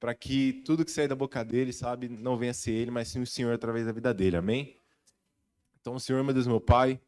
para que tudo que sair da boca dele, sabe, não venha a ser ele, mas sim o Senhor através da vida dele, amém? Então, Senhor, meu Deus, meu Pai,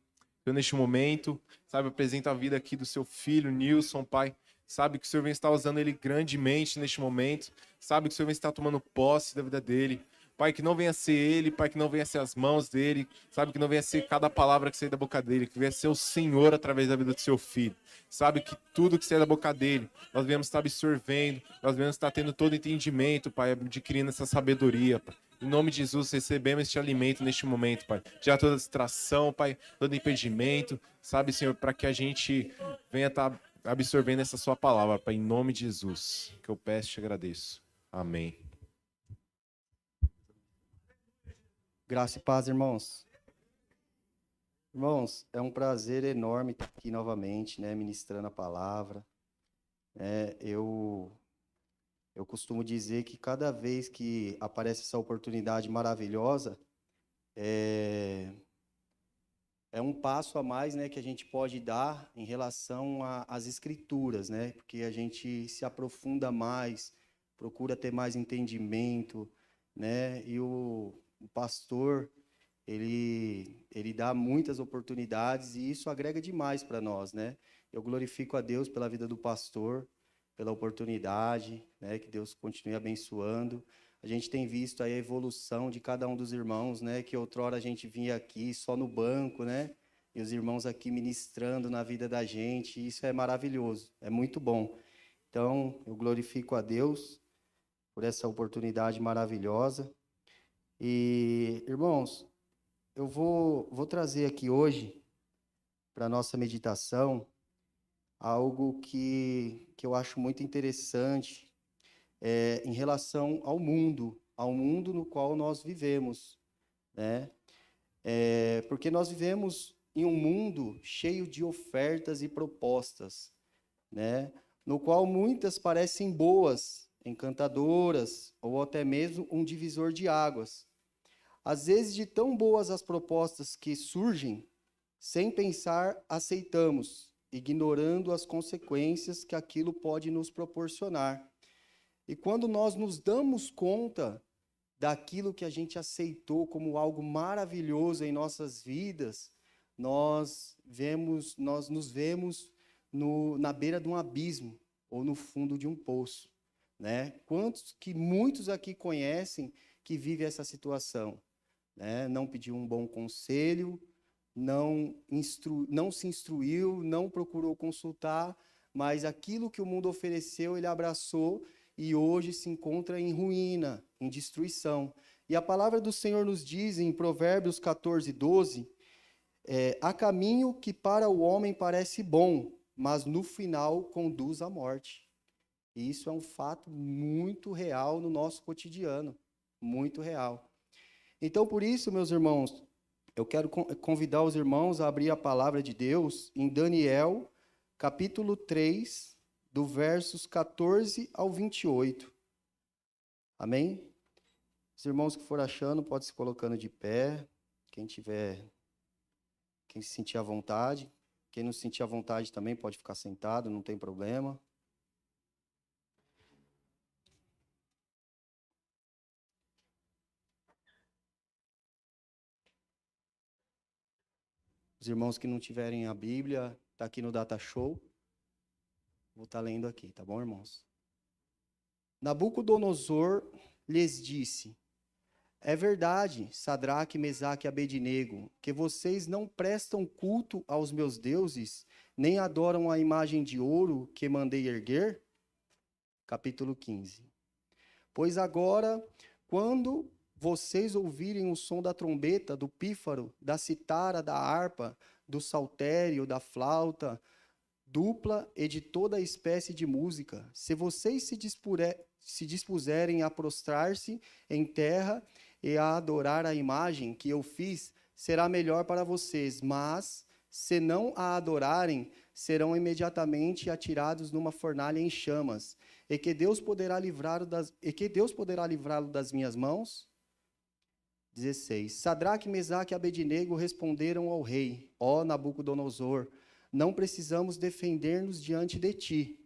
eu neste momento, sabe, apresento a vida aqui do seu filho, Nilson, Pai, sabe que o Senhor vem estar usando ele grandemente neste momento, sabe que o Senhor vem estar tomando posse da vida dele, Pai, que não venha ser ele, Pai, que não venha ser as mãos dele, sabe, que não venha ser cada palavra que sair da boca dele, que venha ser o Senhor através da vida do seu filho, sabe, que tudo que sair da boca dele, nós venhamos estar absorvendo, nós venhamos estar tendo todo entendimento, Pai, adquirindo essa sabedoria, Pai. Em nome de Jesus, recebemos este alimento neste momento, Pai. Já toda distração, Pai, todo impedimento, sabe, Senhor, para que a gente venha estar absorvendo essa sua palavra, Pai, em nome de Jesus, que eu peço e te agradeço. Amém. Graça e paz, irmãos. Irmãos, é um prazer enorme estar aqui novamente, né, ministrando a palavra. Eu costumo dizer que cada vez que aparece essa oportunidade maravilhosa, é um passo a mais, né, que a gente pode dar em relação às escrituras, né, porque a gente se aprofunda mais, procura ter mais entendimento, né, e o pastor, ele dá muitas oportunidades e isso agrega demais para nós, né? Eu glorifico a Deus pela vida do pastor, pela oportunidade, né? Que Deus continue abençoando. A gente tem visto aí a evolução de cada um dos irmãos, né? Que outrora a gente vinha aqui só no banco, né? E os irmãos aqui ministrando na vida da gente. Isso é maravilhoso, é muito bom. Então, eu glorifico a Deus por essa oportunidade maravilhosa. E, irmãos, eu vou trazer aqui hoje, para a nossa meditação, algo que eu acho muito interessante em relação ao mundo no qual nós vivemos, né? Porque nós vivemos em um mundo cheio de ofertas e propostas, né? No qual muitas parecem boas, encantadoras, ou até mesmo um divisor de águas. Às vezes, de tão boas as propostas que surgem, sem pensar, aceitamos, ignorando as consequências que aquilo pode nos proporcionar. E quando nós nos damos conta daquilo que a gente aceitou como algo maravilhoso em nossas vidas, nós nos vemos na beira de um abismo ou no fundo de um poço, né? Muitos aqui conhecem que vivem essa situação, né? Não pediu um bom conselho, não se instruiu, não procurou consultar, mas aquilo que o mundo ofereceu, ele abraçou e hoje se encontra em ruína, em destruição. E a palavra do Senhor nos diz em Provérbios 14, 12, há caminho que para o homem parece bom, mas no final conduz à morte. E isso é um fato muito real no nosso cotidiano, muito real. Então, por isso, meus irmãos, eu quero convidar os irmãos a abrir a palavra de Deus em Daniel, capítulo 3, do versos 14 ao 28. Amém? Os irmãos que for achando, pode se colocando de pé. Quem se sentir à vontade. Quem não se sentir à vontade também pode ficar sentado, não tem problema. Os irmãos que não tiverem a Bíblia, está aqui no Data Show. Vou estar lendo aqui, tá bom, irmãos? Nabucodonosor lhes disse: é verdade, Sadraque, Mesaque e Abednego, que vocês não prestam culto aos meus deuses, nem adoram a imagem de ouro que mandei erguer? Capítulo 15. Pois agora, quando vocês ouvirem o som da trombeta, do pífaro, da citara, da harpa, do saltério, da flauta, dupla e de toda espécie de música, se vocês se dispuserem a prostrar-se em terra e a adorar a imagem que eu fiz, será melhor para vocês, mas, se não a adorarem, serão imediatamente atirados numa fornalha em chamas, e que Deus poderá livrá-lo das minhas mãos? 16. Sadraque, Mesaque e Abednego responderam ao rei: ó Nabucodonosor, não precisamos defender-nos diante de ti.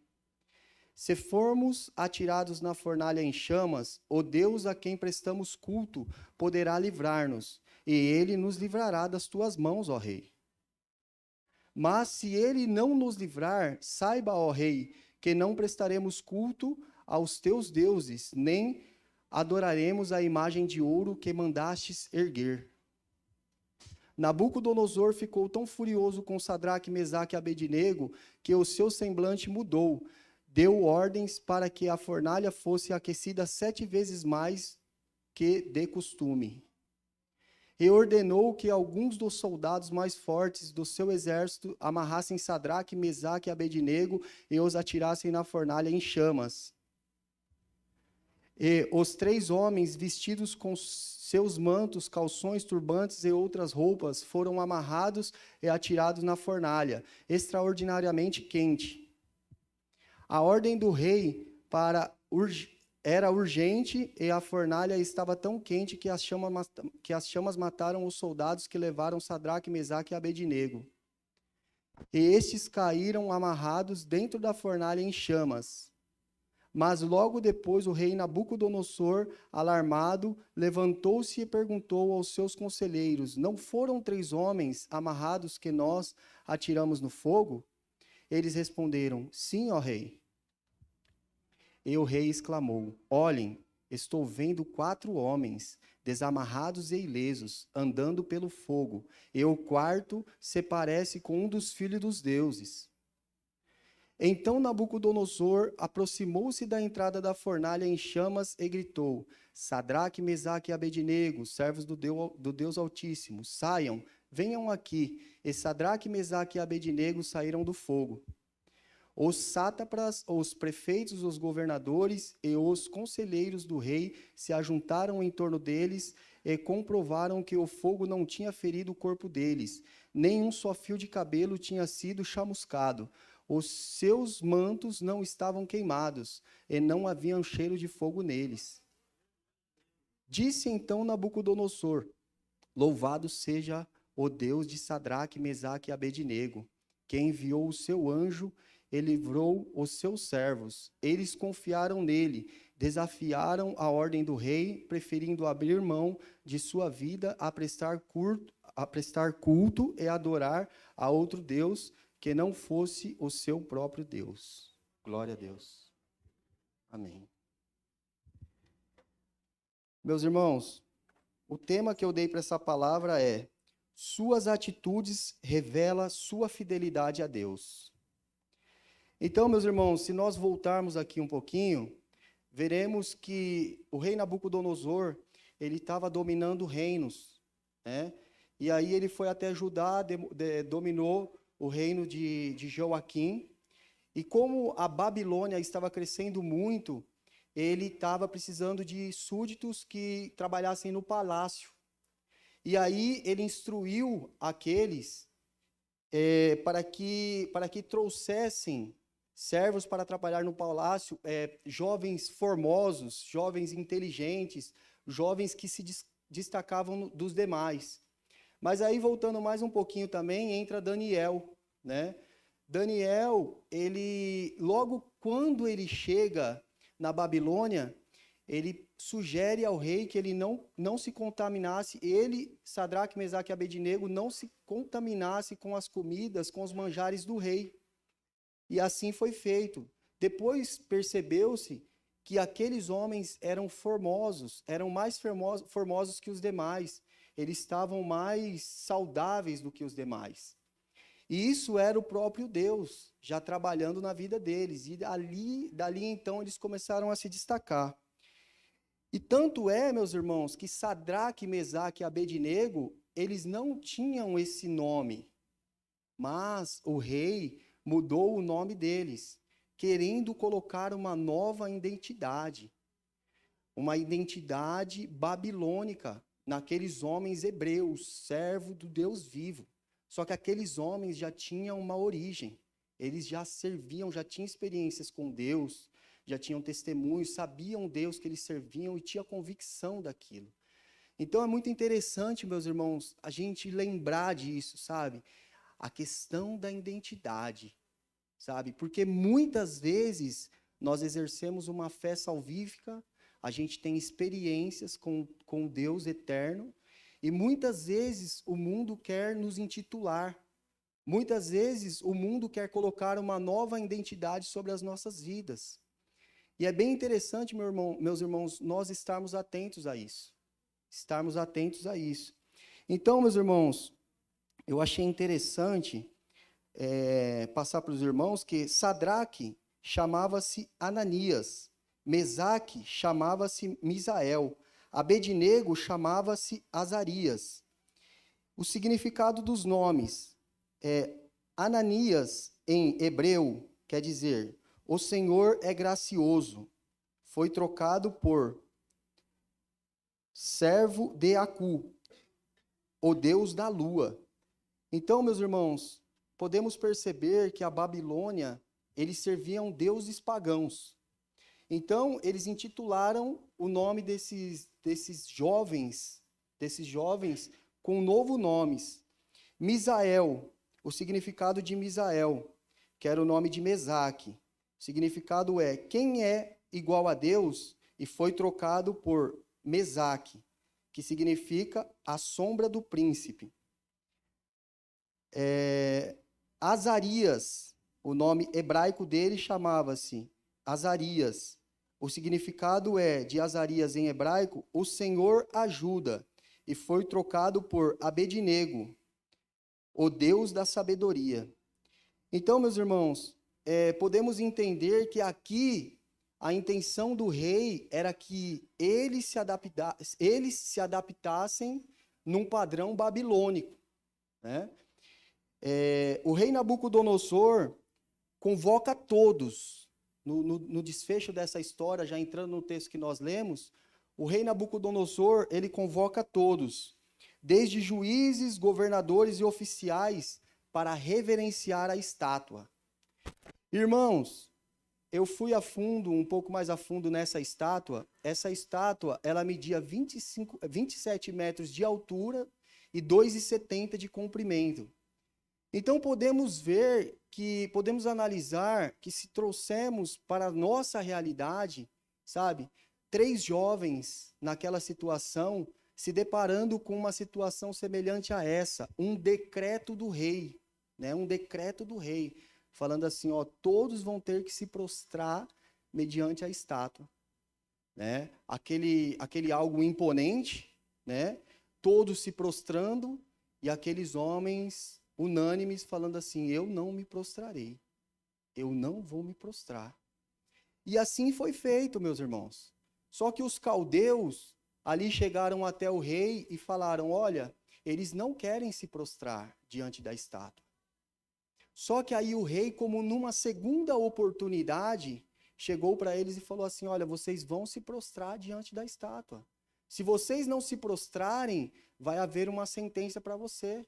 Se formos atirados na fornalha em chamas, o Deus a quem prestamos culto poderá livrar-nos, e ele nos livrará das tuas mãos, ó rei. Mas se ele não nos livrar, saiba, ó rei, que não prestaremos culto aos teus deuses, nem adoraremos a imagem de ouro que mandastes erguer. Nabucodonosor ficou tão furioso com Sadraque, Mesaque e Abednego que o seu semblante mudou. Deu ordens para que a fornalha fosse aquecida 7 vezes mais que de costume. E ordenou que alguns dos soldados mais fortes do seu exército amarrassem Sadraque, Mesaque e Abednego e os atirassem na fornalha em chamas. E os 3 homens, vestidos com seus mantos, calções, turbantes e outras roupas, foram amarrados e atirados na fornalha, extraordinariamente quente. A ordem do rei era urgente e a fornalha estava tão quente que as chamas mataram os soldados que levaram Sadraque, Mesaque e Abednego. E estes caíram amarrados dentro da fornalha em chamas. Mas logo depois o rei Nabucodonosor, alarmado, levantou-se e perguntou aos seus conselheiros: não foram 3 homens amarrados que nós atiramos no fogo? Eles responderam: sim, ó rei. E o rei exclamou: olhem, estou vendo 4 homens, desamarrados e ilesos, andando pelo fogo, e o 4º se parece com um dos filhos dos deuses. Então Nabucodonosor aproximou-se da entrada da fornalha em chamas e gritou: Sadraque, Mesaque e Abednego, servos do Deus Altíssimo, saiam, venham aqui. E Sadraque, Mesaque e Abednego saíram do fogo. Os sátrapas, os prefeitos, os governadores e os conselheiros do rei se ajuntaram em torno deles e comprovaram que o fogo não tinha ferido o corpo deles, nem um só fio de cabelo tinha sido chamuscado. Os seus mantos não estavam queimados, e não havia cheiro de fogo neles. Disse então Nabucodonosor: louvado seja o Deus de Sadraque, Mesaque e Abednego, que enviou o seu anjo e livrou os seus servos. Eles confiaram nele, desafiaram a ordem do rei, preferindo abrir mão de sua vida a prestar culto e adorar a outro Deus que não fosse o seu próprio Deus. Glória a Deus. Amém. Meus irmãos, o tema que eu dei para essa palavra é: suas atitudes revelam sua fidelidade a Deus. Então, meus irmãos, se nós voltarmos aqui um pouquinho, veremos que o rei Nabucodonosor, ele estava dominando reinos, né? E aí ele foi até Judá, dominou o reino de Joaquim, e como a Babilônia estava crescendo muito, ele estava precisando de súditos que trabalhassem no palácio. E aí ele instruiu aqueles para que trouxessem servos para trabalhar no palácio, jovens formosos, jovens inteligentes, jovens que se destacavam dos demais. Mas aí, voltando mais um pouquinho também, entra Daniel, né? Daniel, logo quando ele chega na Babilônia, ele sugere ao rei que ele não se contaminasse, Sadraque, Mesaque e Abednego, não se contaminasse com as comidas, com os manjares do rei. E assim foi feito. Depois percebeu-se que aqueles homens eram formosos, eram mais formosos que os demais. Eles estavam mais saudáveis do que os demais. E isso era o próprio Deus, já trabalhando na vida deles. E dali então eles começaram a se destacar. E tanto é, meus irmãos, que Sadraque, Mesaque e Abednego, eles não tinham esse nome. Mas o rei mudou o nome deles, querendo colocar uma nova identidade. Uma identidade babilônica naqueles homens hebreus, servo do Deus vivo. Só que aqueles homens já tinham uma origem. Eles já serviam, já tinham experiências com Deus, já tinham testemunhos, sabiam Deus que eles serviam e tinham convicção daquilo. Então é muito interessante, meus irmãos, a gente lembrar disso, sabe? A questão da identidade, sabe? Porque muitas vezes nós exercemos uma fé salvífica, a gente tem experiências com Deus eterno, e muitas vezes o mundo quer nos intitular, muitas vezes o mundo quer colocar uma nova identidade sobre as nossas vidas. E é bem interessante, meus irmãos, nós estarmos atentos a isso. Estarmos atentos a isso. Então, meus irmãos, eu achei interessante passar para os irmãos que Sadraque chamava-se Ananias, Mesaque chamava-se Misael, Abednego chamava-se Azarias. O significado dos nomes Ananias, em hebreu, quer dizer, o Senhor é gracioso. Foi trocado por servo de Acu, o Deus da lua. Então, meus irmãos, podemos perceber que a Babilônia, eles serviam deuses pagãos. Então, eles intitularam o nome desses jovens com novo nomes. Misael, o significado de Misael, que era o nome de Mesaque. O significado é, quem é igual a Deus, e foi trocado por Mesaque, que significa a sombra do príncipe. Azarias, o nome hebraico dele chamava-se Azarias. O significado de Azarias em hebraico, o Senhor ajuda, e foi trocado por Abednego, o Deus da sabedoria. Então, meus irmãos, podemos entender que aqui a intenção do rei era que eles se adaptassem num padrão babilônico, né? O rei Nabucodonosor convoca todos, no desfecho dessa história, já entrando no texto que nós lemos, o rei Nabucodonosor, ele convoca todos, desde juízes, governadores e oficiais, para reverenciar a estátua. Irmãos, eu fui um pouco mais a fundo nessa estátua. Essa estátua, ela media 27 metros de altura e 2,70 de comprimento. Então, podemos analisar que se trouxermos para a nossa realidade, sabe, 3 jovens naquela situação, se deparando com uma situação semelhante a essa, um decreto do rei, né? Um decreto do rei, falando assim, todos vão ter que se prostrar mediante a estátua, né? Aquele algo imponente, né? Todos se prostrando e aqueles homens unânimes falando assim, eu não me prostrarei, eu não vou me prostrar. E assim foi feito, meus irmãos. Só que os caldeus ali chegaram até o rei e falaram, olha, eles não querem se prostrar diante da estátua. Só que aí o rei, como numa segunda oportunidade, chegou para eles e falou assim, olha, vocês vão se prostrar diante da estátua. Se vocês não se prostrarem, vai haver uma sentença para você.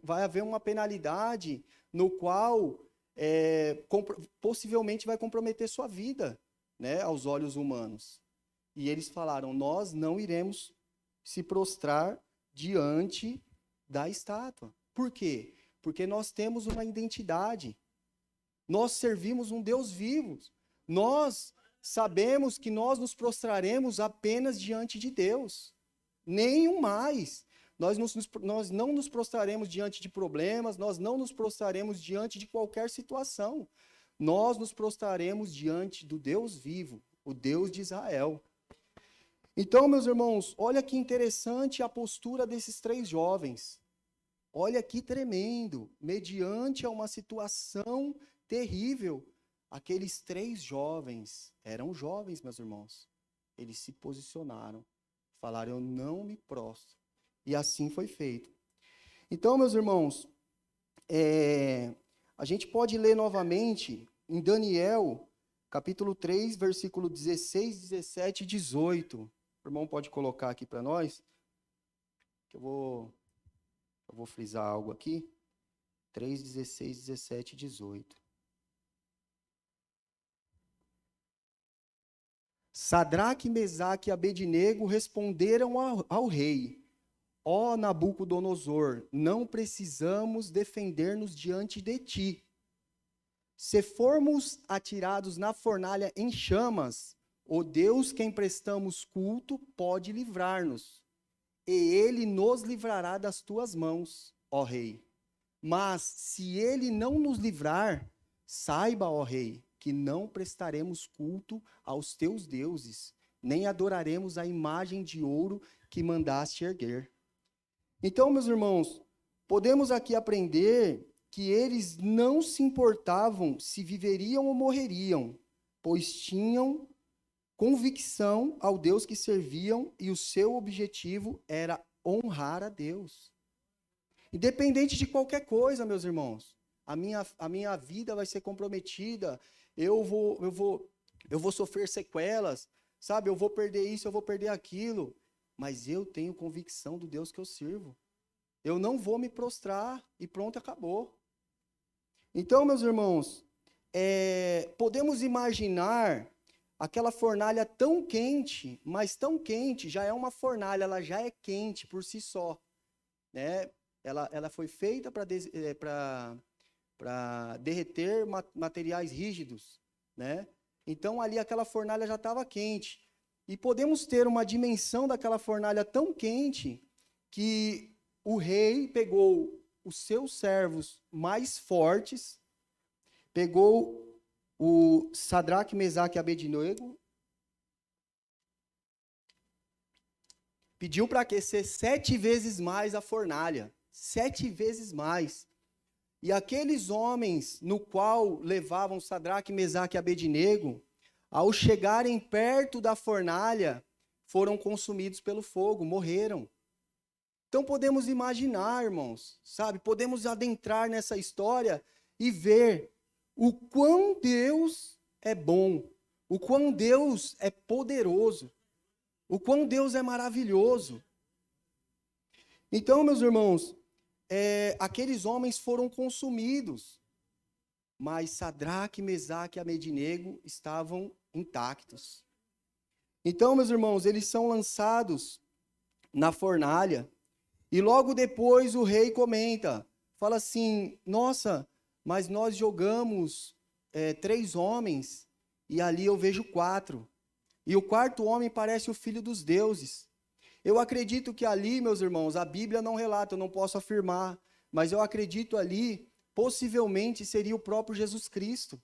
Vai haver uma penalidade no qual possivelmente vai comprometer sua vida, né, aos olhos humanos. E eles falaram, nós não iremos se prostrar diante da estátua. Por quê? Porque nós temos uma identidade. Nós servimos um Deus vivo. Nós sabemos que nós nos prostraremos apenas diante de Deus. Nenhum mais. Nós não nos prostraremos diante de problemas, nós não nos prostraremos diante de qualquer situação. Nós nos prostraremos diante do Deus vivo, o Deus de Israel. Então, meus irmãos, olha que interessante a postura desses 3 jovens. Olha que tremendo, mediante a uma situação terrível, aqueles 3 jovens, eram jovens, meus irmãos, eles se posicionaram, falaram, eu não me prostro. E assim foi feito. Então, meus irmãos, a gente pode ler novamente em Daniel, capítulo 3, versículo 16, 17 e 18. O irmão pode colocar aqui para nós, que eu vou frisar algo aqui. 3, 16, 17 e 18. Sadraque, Mesaque e Abednego responderam ao rei, ó Nabucodonosor, não precisamos defender-nos diante de ti. Se formos atirados na fornalha em chamas, o Deus quem prestamos culto pode livrar-nos, e ele nos livrará das tuas mãos, ó rei. Mas se ele não nos livrar, saiba, ó rei, que não prestaremos culto aos teus deuses, nem adoraremos a imagem de ouro que mandaste erguer. Então, meus irmãos, podemos aqui aprender que eles não se importavam se viveriam ou morreriam, pois tinham convicção ao Deus que serviam e o seu objetivo era honrar a Deus. Independente de qualquer coisa, meus irmãos, a minha vida vai ser comprometida, eu vou sofrer sequelas, sabe? Eu vou perder isso, eu vou perder aquilo, mas eu tenho convicção do Deus que eu sirvo. Eu não vou me prostrar e pronto, acabou. Então, meus irmãos, podemos imaginar aquela fornalha tão quente, mas tão quente, já é uma fornalha, ela já é quente por si só, né? Ela foi feita para derreter materiais rígidos, né? Então, ali aquela fornalha já estava quente. E podemos ter uma dimensão daquela fornalha tão quente que o rei pegou os seus servos mais fortes, pegou o Sadraque, Mesaque e Abednego, pediu para aquecer 7 vezes mais a fornalha, 7 vezes mais. E aqueles homens no qual levavam Sadraque, Mesaque e Abednego, ao chegarem perto da fornalha, foram consumidos pelo fogo, morreram. Então podemos imaginar, irmãos, sabe? Podemos adentrar nessa história e ver o quão Deus é bom, o quão Deus é poderoso, o quão Deus é maravilhoso. Então, meus irmãos, aqueles homens foram consumidos, mas Sadraque, Mesaque e Abednego estavam intactos. Então, meus irmãos, eles são lançados na fornalha, e logo depois o rei comenta, fala assim, nossa, mas nós jogamos 3 homens, e ali eu vejo 4. E o 4º homem parece o filho dos deuses. Eu acredito que ali, meus irmãos, a Bíblia não relata, eu não posso afirmar, mas eu acredito ali, possivelmente seria o próprio Jesus Cristo.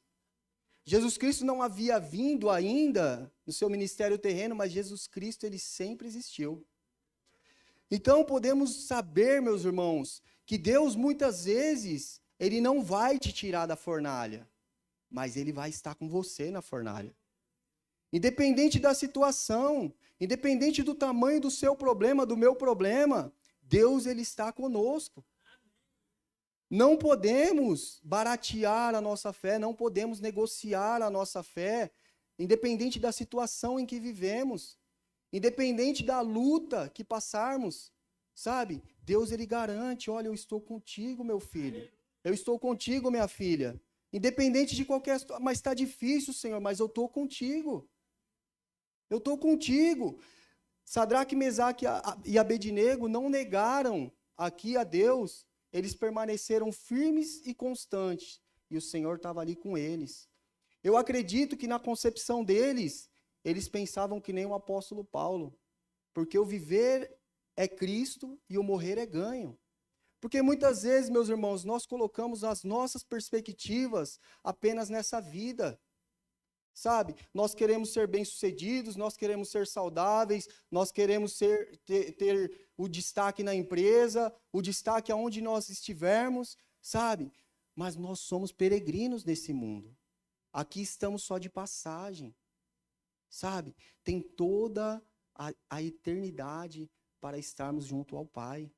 Jesus Cristo não havia vindo ainda no seu ministério terreno, mas Jesus Cristo, ele sempre existiu. Então podemos saber, meus irmãos, que Deus muitas vezes, ele não vai te tirar da fornalha, mas ele vai estar com você na fornalha. Independente da situação, independente do tamanho do seu problema, do meu problema, Deus, ele está conosco. Não podemos baratear a nossa fé, não podemos negociar a nossa fé, independente da situação em que vivemos, independente da luta que passarmos, sabe? Deus, ele garante, olha, eu estou contigo, meu filho. Eu estou contigo, minha filha. Independente de qualquer situação, mas está difícil, Senhor, mas eu estou contigo. Eu estou contigo. Sadraque, Mesaque e Abednego não negaram aqui a Deus, eles permaneceram firmes e constantes, e o Senhor estava ali com eles. Eu acredito que na concepção deles, eles pensavam que nem o apóstolo Paulo, porque o viver é Cristo e o morrer é ganho. Porque muitas vezes, meus irmãos, nós colocamos as nossas perspectivas apenas nessa vida. Sabe? Nós queremos ser bem-sucedidos, nós queremos ser saudáveis, nós queremos ter o destaque na empresa, o destaque aonde nós estivermos, sabe? Mas nós somos peregrinos nesse mundo. Aqui estamos só de passagem, sabe? Tem toda a eternidade para estarmos junto ao Pai.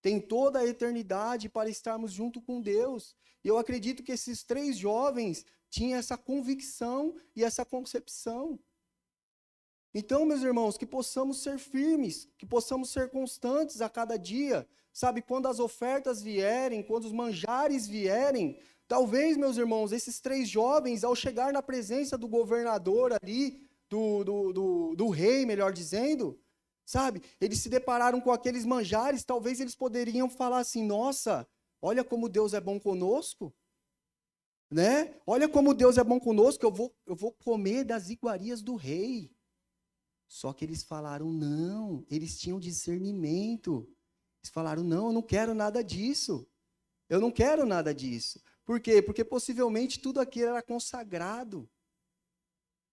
Tem toda a eternidade para estarmos junto com Deus. E eu acredito que esses 3 jovens tinham essa convicção e essa concepção. Então, meus irmãos, que possamos ser firmes, que possamos ser constantes a cada dia. Sabe, quando as ofertas vierem, quando os manjares vierem, talvez, meus irmãos, esses 3 jovens, ao chegar na presença do governador ali, do rei, melhor dizendo, sabe, eles se depararam com aqueles manjares, talvez eles poderiam falar assim, nossa, olha como Deus é bom conosco. né? Olha como Deus é bom conosco, eu vou comer das iguarias do rei. Só que eles falaram não, eles tinham discernimento. Eles falaram não, eu não quero nada disso. Eu não quero nada disso. Por quê? Porque possivelmente tudo aquilo era consagrado.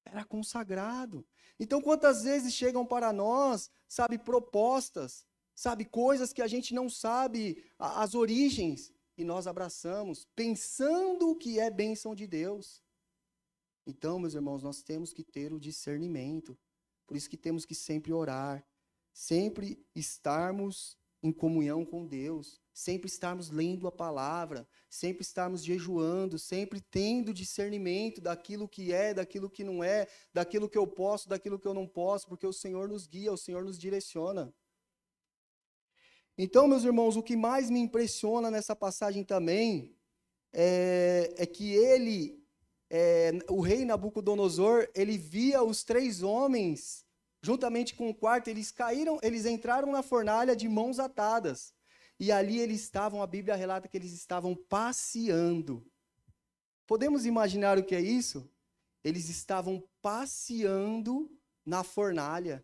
Era consagrado. Então, quantas vezes chegam para nós, sabe, propostas, sabe, coisas que a gente não sabe as origens, e nós abraçamos, pensando que é bênção de Deus. Então, meus irmãos, nós temos que ter o discernimento. Por isso que temos que sempre orar, sempre estarmos em comunhão com Deus, sempre estarmos lendo a palavra, sempre estarmos jejuando, sempre tendo discernimento daquilo que é, daquilo que não é, daquilo que eu posso, daquilo que eu não posso, porque o Senhor nos guia, o Senhor nos direciona. Então, meus irmãos, o que mais me impressiona nessa passagem também é que o rei Nabucodonosor, ele via os 3 homens, juntamente com o quarto, eles entraram na fornalha de mãos atadas. E ali eles estavam, a Bíblia relata que eles estavam passeando. Podemos imaginar o que é isso? Eles estavam passeando na fornalha.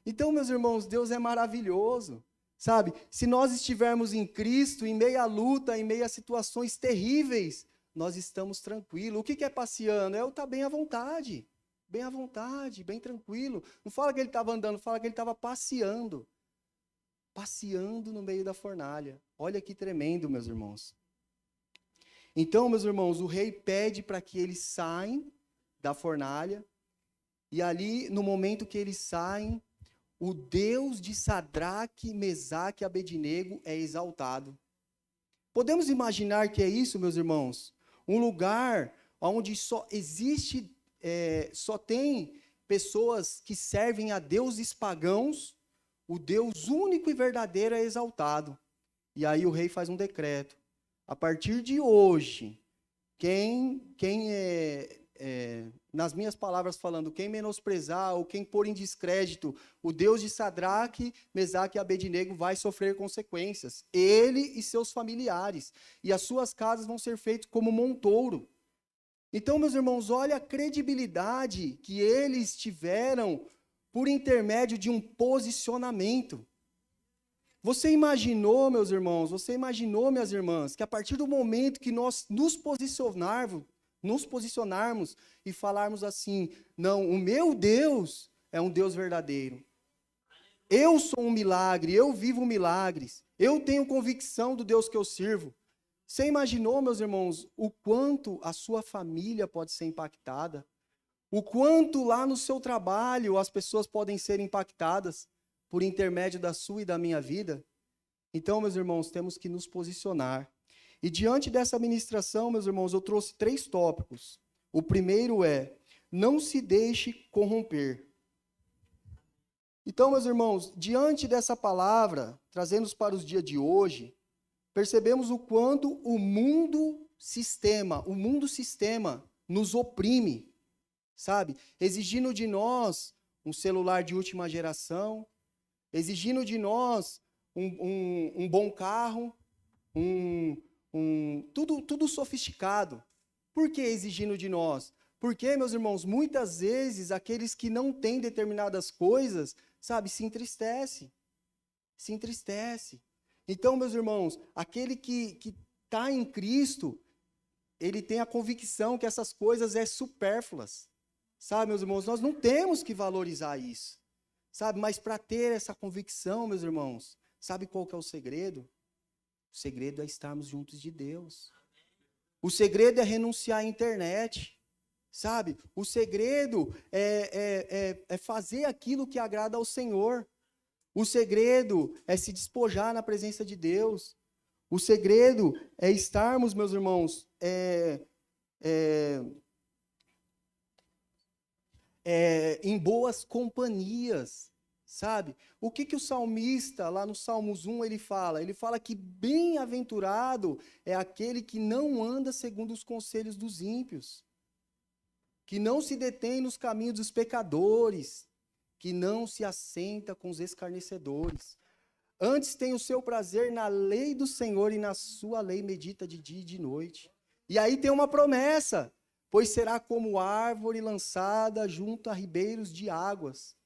Então, meus irmãos, Deus é maravilhoso. Sabe, se nós estivermos em Cristo, em meia luta, em meia situações terríveis, nós estamos tranquilos. O que é passeando? É eu estar bem à vontade, bem tranquilo. Não fala que ele estava andando, fala que ele estava passeando. Passeando no meio da fornalha. Olha que tremendo, meus irmãos. Então, meus irmãos, o rei pede para que eles saiam da fornalha, e ali, no momento que eles saem, o Deus de Sadraque, Mesaque e Abednego é exaltado. Podemos imaginar que é isso, meus irmãos? Um lugar onde só tem pessoas que servem a deuses pagãos, o Deus único e verdadeiro é exaltado. E aí o rei faz um decreto. A partir de hoje, nas minhas palavras falando, quem menosprezar ou quem pôr em descrédito o Deus de Sadraque, Mesaque e Abednego vai sofrer consequências. Ele e seus familiares. E as suas casas vão ser feitas como montouro. Então, meus irmãos, olha a credibilidade que eles tiveram por intermédio de um posicionamento. Você imaginou, meus irmãos, minhas irmãs, que a partir do momento que nós nos posicionarmos e falarmos assim, não, o meu Deus é um Deus verdadeiro. Eu sou um milagre, eu vivo milagres, eu tenho convicção do Deus que eu sirvo. Você imaginou, meus irmãos, o quanto a sua família pode ser impactada? O quanto lá no seu trabalho as pessoas podem ser impactadas por intermédio da sua e da minha vida? Então, meus irmãos, temos que nos posicionar. E diante dessa ministração, meus irmãos, eu trouxe 3 tópicos. O primeiro é, não se deixe corromper. Então, meus irmãos, diante dessa palavra, trazendo-nos para os dias de hoje, percebemos o quanto o mundo sistema nos oprime, sabe? Exigindo de nós um celular de última geração, exigindo de nós um bom carro, tudo sofisticado. Por que exigindo de nós? Porque, meus irmãos, muitas vezes aqueles que não têm determinadas coisas, sabe, se entristece. Então, meus irmãos, aquele que está em Cristo, ele tem a convicção que essas coisas é supérfluas. Sabe, meus irmãos, nós não temos que valorizar isso. Sabe, mas para ter essa convicção, meus irmãos, sabe qual que é o segredo? O segredo é estarmos juntos de Deus. O segredo é renunciar à internet. Sabe, o segredo é fazer aquilo que agrada ao Senhor. O segredo é se despojar na presença de Deus. O segredo é estarmos, meus irmãos, em boas companhias, sabe? O que o salmista, lá no Salmos 1, ele fala? Ele fala que bem-aventurado é aquele que não anda segundo os conselhos dos ímpios, que não se detém nos caminhos dos pecadores, que não se assenta com os escarnecedores. Antes tem o seu prazer na lei do Senhor e na sua lei medita de dia e de noite. E aí tem uma promessa, pois será como árvore lançada junto a ribeiros de águas,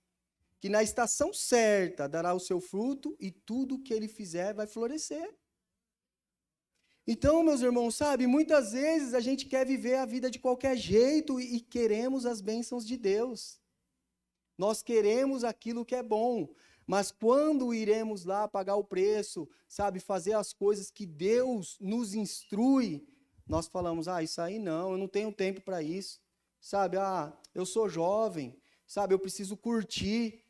que na estação certa dará o seu fruto e tudo que ele fizer vai florescer. Então, meus irmãos, sabe, muitas vezes a gente quer viver a vida de qualquer jeito e queremos as bênçãos de Deus. Nós queremos aquilo que é bom, mas quando iremos lá pagar o preço, sabe, fazer as coisas que Deus nos instrui, nós falamos, isso aí não, eu não tenho tempo para isso, sabe, eu sou jovem, sabe, eu preciso curtir,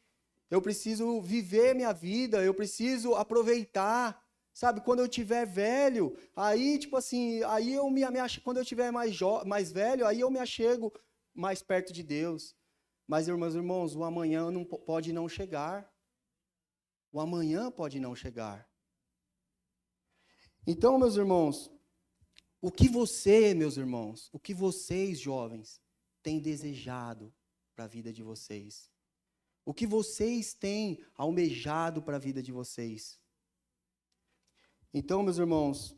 eu preciso viver minha vida, eu preciso aproveitar, sabe, quando eu tiver velho, aí, tipo assim, aí eu quando eu tiver mais velho, aí eu me achego mais perto de Deus. Mas, irmãos, o amanhã pode não chegar. O amanhã pode não chegar. Então, meus irmãos, o que vocês, jovens, têm desejado para a vida de vocês? O que vocês têm almejado para a vida de vocês? Então, meus irmãos,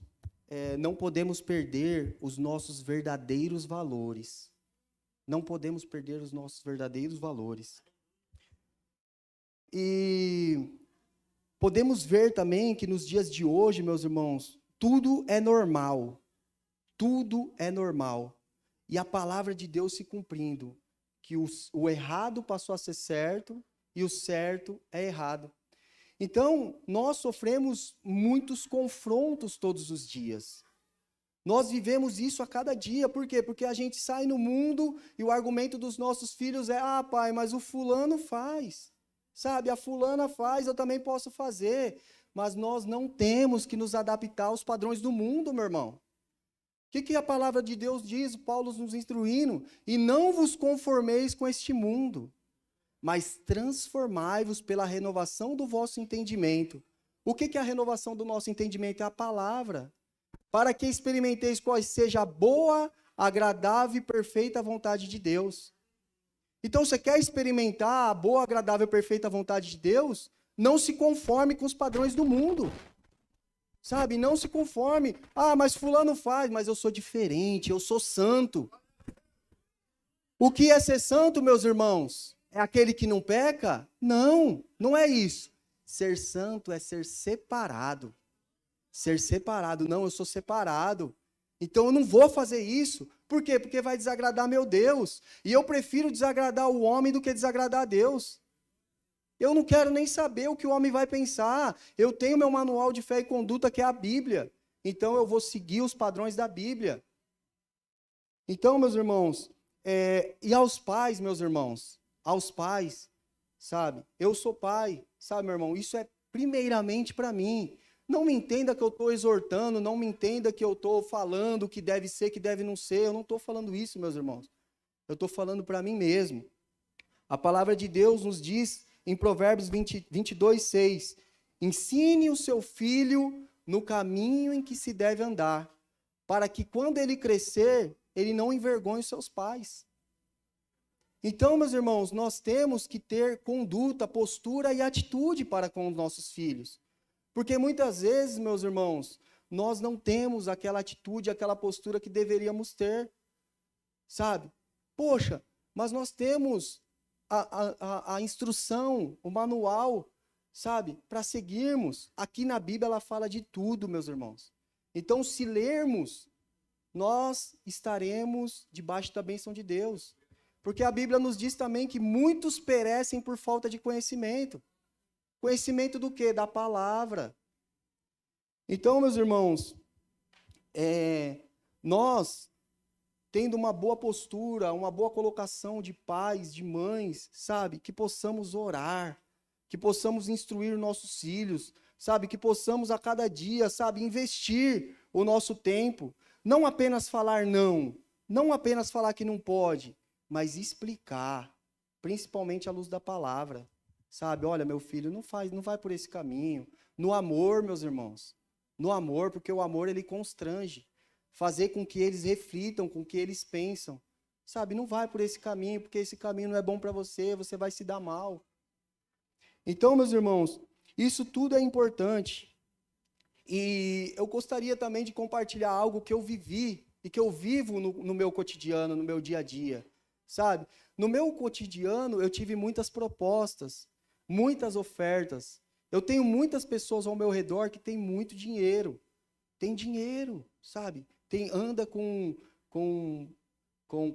não podemos perder os nossos verdadeiros valores. Não podemos perder os nossos verdadeiros valores. E podemos ver também que nos dias de hoje, meus irmãos, tudo é normal. Tudo é normal. E a palavra de Deus se cumprindo, que o errado passou a ser certo e o certo é errado. Então, nós sofremos muitos confrontos todos os dias. Nós vivemos isso a cada dia. Por quê? Porque a gente sai no mundo e o argumento dos nossos filhos é: pai, mas o fulano faz. Sabe, a fulana faz, eu também posso fazer. Mas nós não temos que nos adaptar aos padrões do mundo, meu irmão. O que a palavra de Deus diz? Paulo nos instruindo: e não vos conformeis com este mundo, mas transformai-vos pela renovação do vosso entendimento. O que é a renovação do nosso entendimento? É a palavra. Para que experimenteis qual seja a boa, agradável e perfeita vontade de Deus. Então, você quer experimentar a boa, agradável e perfeita vontade de Deus? Não se conforme com os padrões do mundo. Sabe, não se conforme. Mas fulano faz, mas eu sou diferente, eu sou santo. O que é ser santo, meus irmãos? É aquele que não peca? Não, não é isso. Ser santo é ser separado. Ser separado. Não, eu sou separado. Então eu não vou fazer isso. Por quê? Porque vai desagradar meu Deus. E eu prefiro desagradar o homem do que desagradar a Deus. Eu não quero nem saber o que o homem vai pensar. Eu tenho meu manual de fé e conduta, que é a Bíblia. Então eu vou seguir os padrões da Bíblia. Então, meus irmãos, e aos pais, meus irmãos, aos pais, sabe? Eu sou pai, sabe, meu irmão? Isso é primeiramente para mim. Não me entenda que eu estou exortando, não me entenda que eu estou falando o que deve ser, que deve não ser. Eu não estou falando isso, meus irmãos. Eu estou falando para mim mesmo. A palavra de Deus nos diz em Provérbios 22:6, ensine o seu filho no caminho em que se deve andar, para que quando ele crescer, ele não envergonhe os seus pais. Então, meus irmãos, nós temos que ter conduta, postura e atitude para com os nossos filhos. Porque muitas vezes, meus irmãos, nós não temos aquela atitude, aquela postura que deveríamos ter. Sabe? Poxa, mas nós temos a instrução, o manual, sabe? Para seguirmos. Aqui na Bíblia ela fala de tudo, meus irmãos. Então, se lermos, nós estaremos debaixo da bênção de Deus. Porque a Bíblia nos diz também que muitos perecem por falta de conhecimento. Conhecimento do quê? Da palavra. Então, meus irmãos, nós, tendo uma boa postura, uma boa colocação de pais, de mães, sabe? Que possamos orar, que possamos instruir nossos filhos, sabe? Que possamos a cada dia, sabe? Investir o nosso tempo. Não apenas falar não, não apenas falar que não pode, mas explicar, principalmente à luz da palavra. Sabe, olha, meu filho, não vai por esse caminho. No amor, meus irmãos. No amor, porque o amor, ele constrange. Fazer com que eles reflitam, com que eles pensam. Sabe, não vai por esse caminho, porque esse caminho não é bom para você, você vai se dar mal. Então, meus irmãos, isso tudo é importante. E eu gostaria também de compartilhar algo que eu vivi e que eu vivo no meu cotidiano, no meu dia a dia, sabe? No meu cotidiano, eu tive muitas propostas, muitas ofertas. Eu tenho muitas pessoas ao meu redor que têm muito dinheiro. Tem dinheiro, sabe? Anda com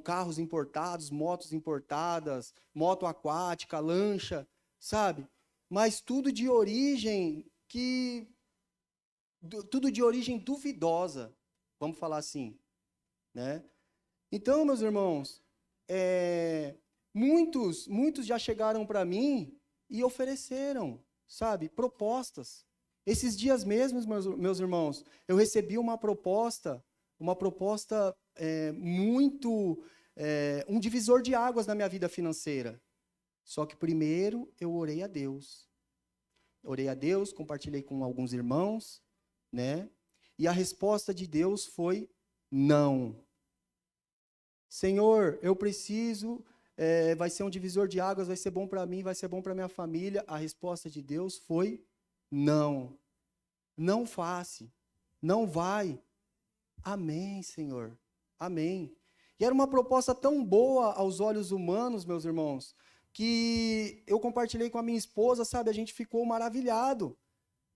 carros importados, motos importadas, moto aquática, lancha, sabe? Mas tudo de origem duvidosa, vamos falar assim, né? Então, meus irmãos, muitos já chegaram para mim e ofereceram, sabe, propostas. Esses dias mesmos, meus irmãos, eu recebi uma proposta um divisor de águas na minha vida financeira. Só que primeiro eu orei a Deus. Orei a Deus, compartilhei com alguns irmãos, né? E a resposta de Deus foi não. Senhor, eu preciso, vai ser um divisor de águas, vai ser bom para mim, vai ser bom para minha família. A resposta de Deus foi não. Não faça, não vai. Amém, Senhor. Amém. E era uma proposta tão boa aos olhos humanos, meus irmãos, que eu compartilhei com a minha esposa, sabe? A gente ficou maravilhado,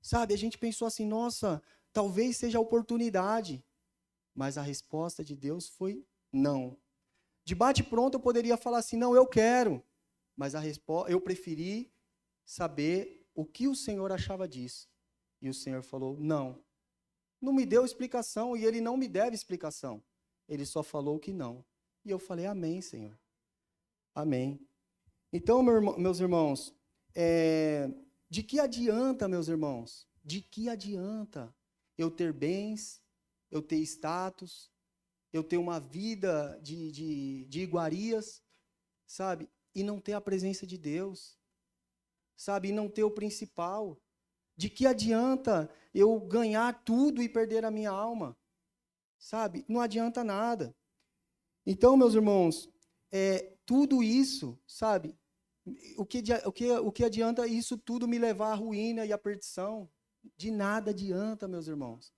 sabe? A gente pensou assim, nossa, talvez seja a oportunidade. Mas a resposta de Deus foi não. De bate-pronto eu poderia falar assim, não, eu quero. Mas eu preferi saber o que o Senhor achava disso. E o Senhor falou, não. Não me deu explicação e Ele não me deve explicação. Ele só falou que não. E eu falei, amém, Senhor. Amém. Então, meus irmãos, de que adianta, meus irmãos? De que adianta eu ter bens, eu ter status, eu ter uma vida de iguarias, sabe? E não ter a presença de Deus, sabe? E não ter o principal. De que adianta eu ganhar tudo e perder a minha alma? Sabe? Não adianta nada. Então, meus irmãos, tudo isso, sabe? O que adianta isso tudo me levar à ruína e à perdição? De nada adianta, meus irmãos.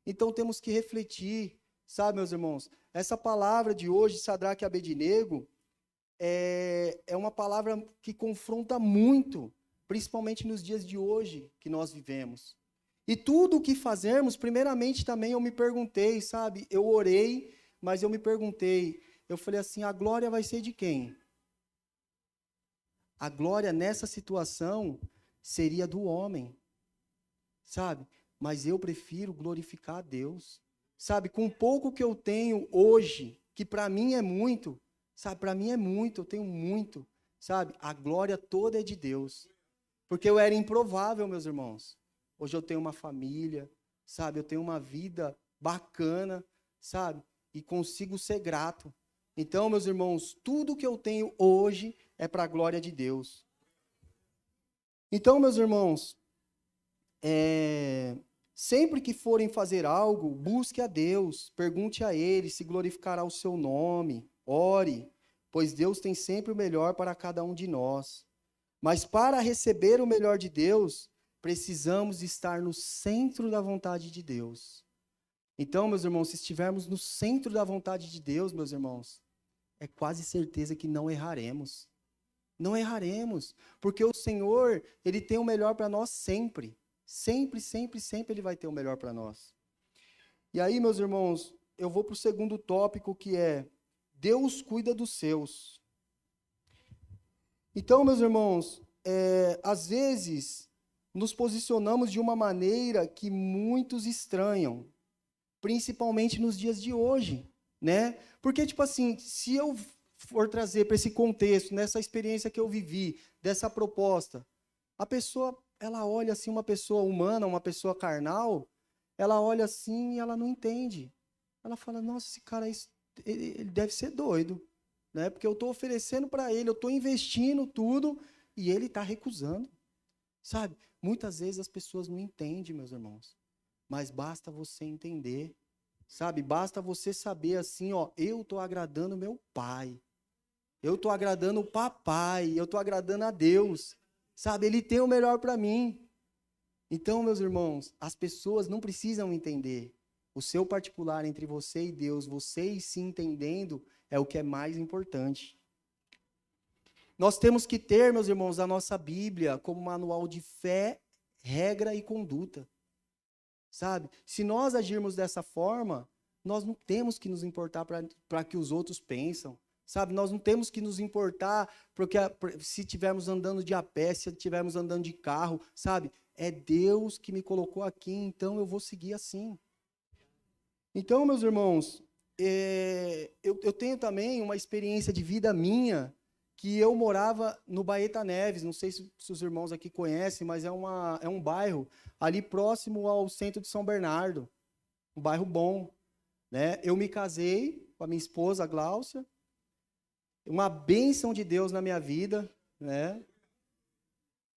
Então, temos que refletir, sabe, meus irmãos? Essa palavra de hoje, Sadraque e Abednego, é uma palavra que confronta muito, principalmente nos dias de hoje que nós vivemos. E tudo o que fazermos, primeiramente também eu me perguntei, sabe? Eu orei, mas eu me perguntei, eu falei assim, a glória vai ser de quem? A glória nessa situação seria do homem, sabe? Mas eu prefiro glorificar a Deus, sabe? Com o pouco que eu tenho hoje, que para mim é muito, sabe? Para mim é muito, eu tenho muito, sabe? A glória toda é de Deus. Porque eu era improvável, meus irmãos. Hoje eu tenho uma família, sabe? Eu tenho uma vida bacana, sabe? E consigo ser grato. Então, meus irmãos, tudo que eu tenho hoje é para a glória de Deus. Então, meus irmãos, sempre que forem fazer algo, busque a Deus, pergunte a Ele se glorificará o seu nome, ore, pois Deus tem sempre o melhor para cada um de nós. Mas para receber o melhor de Deus, precisamos estar no centro da vontade de Deus. Então, meus irmãos, se estivermos no centro da vontade de Deus, meus irmãos, é quase certeza que não erraremos. Não erraremos, porque o Senhor, Ele tem o melhor para nós sempre. Sempre, sempre, sempre Ele vai ter o melhor para nós. E aí, meus irmãos, eu vou para o segundo tópico, que é Deus cuida dos seus. Então, meus irmãos, às vezes nos posicionamos de uma maneira que muitos estranham, principalmente nos dias de hoje, né? Porque, tipo assim, se eu for trazer para esse contexto, nessa experiência que eu vivi, dessa proposta, a pessoa, ela olha assim, uma pessoa humana, uma pessoa carnal, ela olha assim e ela não entende. Ela fala, nossa, esse cara, ele deve ser doido, né? Porque eu estou oferecendo para ele, eu estou investindo tudo e ele está recusando, sabe? Muitas vezes as pessoas não entendem, meus irmãos, mas basta você entender, sabe? Basta você saber assim, ó, eu estou agradando meu pai, eu estou agradando o papai, eu estou agradando a Deus, sabe? Ele tem o melhor para mim. Então, meus irmãos, as pessoas não precisam entender, O seu particular entre você e Deus, vocês se entendendo, é o que é mais importante. Nós temos que ter, meus irmãos, a nossa Bíblia como manual de fé, regra e conduta. Sabe? Se nós agirmos dessa forma, nós não temos que nos importar para que os outros pensam. Sabe? Nós não temos que nos importar porque se estivermos andando de a pé, se estivermos andando de carro, sabe? É Deus que me colocou aqui, então eu vou seguir assim. Então, meus irmãos, eu tenho também uma experiência de vida minha, que eu morava no Baeta Neves, não sei se os irmãos aqui conhecem, mas é um bairro ali próximo ao centro de São Bernardo, um bairro bom, né? Eu me casei com a minha esposa, a Gláucia, uma bênção de Deus na minha vida, né?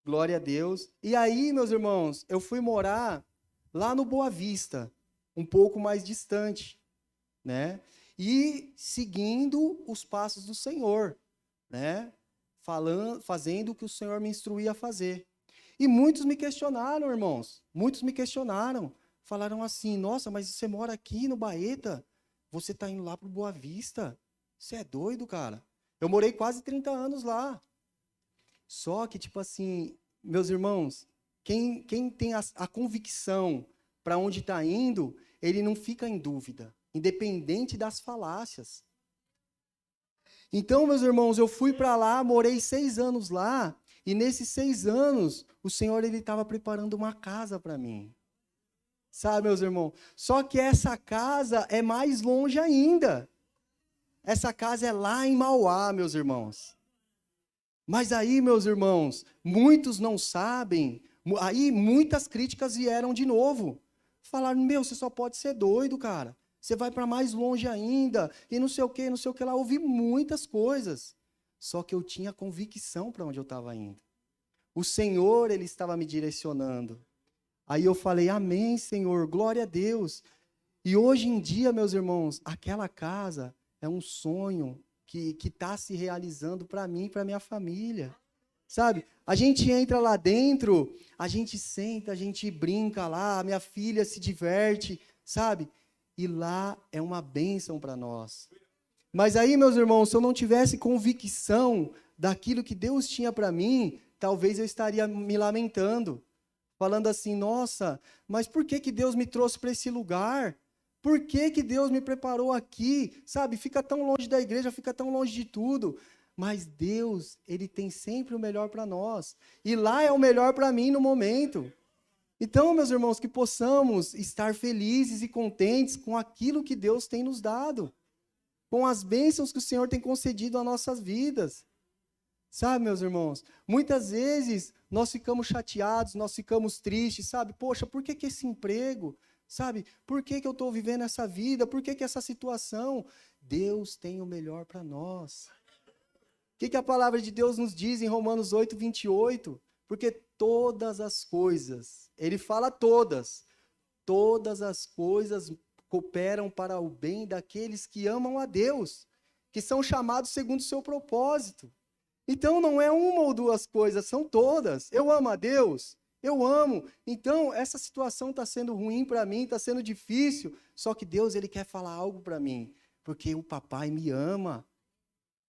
Glória a Deus. E aí, meus irmãos, eu fui morar lá no Boa Vista, um pouco mais distante, né? E seguindo os passos do Senhor, né? Fazendo o que o Senhor me instruía a fazer. E muitos me questionaram, irmãos. Muitos me questionaram. Falaram assim, nossa, mas você mora aqui no Baeta? Você está indo lá para o Boa Vista? Você é doido, cara? Eu morei quase 30 anos lá. Só que, tipo assim, meus irmãos, quem tem a convicção para onde está indo, ele não fica em dúvida, independente das falácias. Então, meus irmãos, eu fui para lá, morei 6 anos lá, e nesses 6 anos, o Senhor estava preparando uma casa para mim. Sabe, meus irmãos? Só que essa casa é mais longe ainda. Essa casa é lá em Mauá, meus irmãos. Mas aí, meus irmãos, muitos não sabem, aí muitas críticas vieram de novo. Falaram, meu, você só pode ser doido, cara. Você vai para mais longe ainda, e não sei o que lá. Ouvi muitas coisas. Só que eu tinha convicção para onde eu estava indo. O Senhor, Ele estava me direcionando. Aí eu falei, amém, Senhor, glória a Deus. E hoje em dia, meus irmãos, aquela casa é um sonho que está se realizando para mim e para minha família. Sabe? A gente entra lá dentro, a gente senta, a gente brinca lá, a minha filha se diverte, sabe? E lá é uma bênção para nós. Mas aí, meus irmãos, se eu não tivesse convicção daquilo que Deus tinha para mim, talvez eu estaria me lamentando, falando assim, nossa, mas por que Deus me trouxe para esse lugar? Por que Deus me preparou aqui? Sabe, fica tão longe da igreja, fica tão longe de tudo. Mas Deus, Ele tem sempre o melhor para nós. E lá é o melhor para mim no momento. Então, meus irmãos, que possamos estar felizes e contentes com aquilo que Deus tem nos dado. Com as bênçãos que o Senhor tem concedido às nossas vidas. Sabe, meus irmãos, muitas vezes nós ficamos chateados, nós ficamos tristes, sabe? Poxa, por que esse emprego? Sabe, por que eu estou vivendo essa vida? Por que essa situação? Deus tem o melhor para nós. O que a palavra de Deus nos diz em Romanos 8, 28? Porque todas as coisas, ele fala todas as coisas cooperam para o bem daqueles que amam a Deus, que são chamados segundo o seu propósito. Então não é uma ou duas coisas, são todas. Eu amo a Deus, eu amo. Então essa situação está sendo ruim para mim, está sendo difícil, só que Deus, Ele quer falar algo para mim, porque o papai me ama.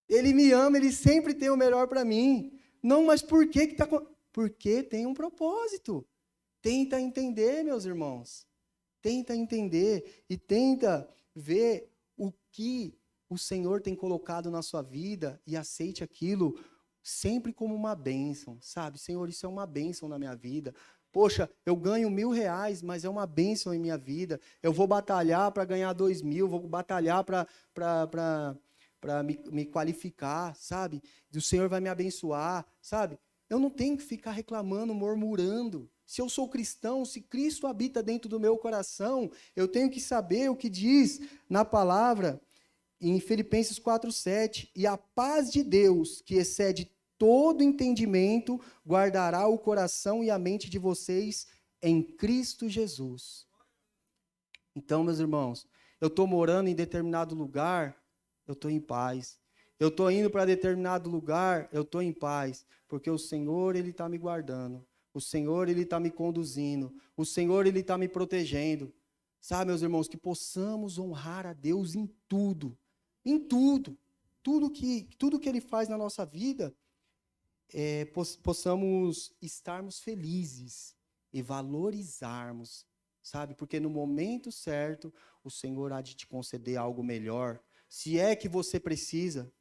Ele me ama, Ele sempre tem o melhor para mim. Não, mas por que está... Porque tem um propósito. Tenta entender, meus irmãos. Tenta entender e tenta ver o que o Senhor tem colocado na sua vida e aceite aquilo sempre como uma bênção, sabe? Senhor, isso é uma bênção na minha vida. Poxa, eu ganho R$1.000, mas é uma bênção em minha vida. Eu vou batalhar para ganhar 2.000, vou batalhar para me qualificar, sabe? E o Senhor vai me abençoar, sabe? Eu não tenho que ficar reclamando, murmurando. Se eu sou cristão, se Cristo habita dentro do meu coração, eu tenho que saber o que diz na palavra em Filipenses 4:7. E a paz de Deus, que excede todo entendimento, guardará o coração e a mente de vocês em Cristo Jesus. Então, meus irmãos, eu estou morando em determinado lugar, eu estou em paz. Eu estou indo para determinado lugar, eu estou em paz, porque o Senhor, Ele está me guardando. O Senhor, Ele está me conduzindo. O Senhor, Ele está me protegendo. Sabe, meus irmãos, que possamos honrar a Deus em tudo. Em tudo. Tudo que Ele faz na nossa vida, possamos estarmos felizes e valorizarmos, sabe? Porque no momento certo, o Senhor há de te conceder algo melhor. Se é que você precisa,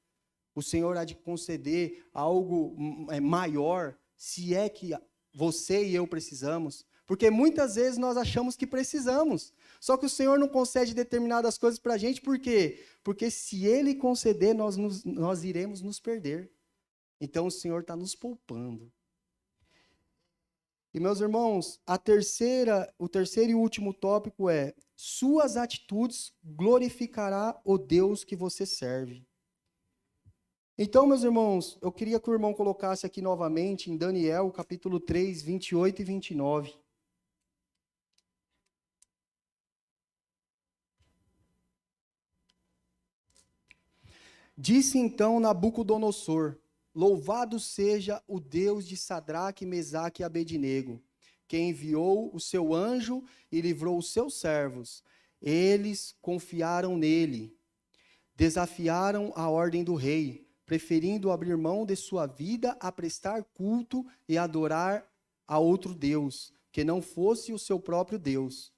o Senhor há de conceder algo maior, se é que você e eu precisamos. Porque muitas vezes nós achamos que precisamos. Só que o Senhor não concede determinadas coisas para a gente, por quê? Porque se Ele conceder, nós iremos nos perder. Então o Senhor está nos poupando. E meus irmãos, o terceiro e último tópico é: suas atitudes glorificará o Deus que você serve. Então, meus irmãos, eu queria que o irmão colocasse aqui novamente em Daniel, capítulo 3, 28 e 29. Disse então Nabucodonosor: louvado seja o Deus de Sadraque, Mesaque e Abednego, que enviou o seu anjo e livrou os seus servos. Eles confiaram nele, desafiaram a ordem do rei, preferindo abrir mão de sua vida a prestar culto e adorar a outro Deus, que não fosse o seu próprio Deus.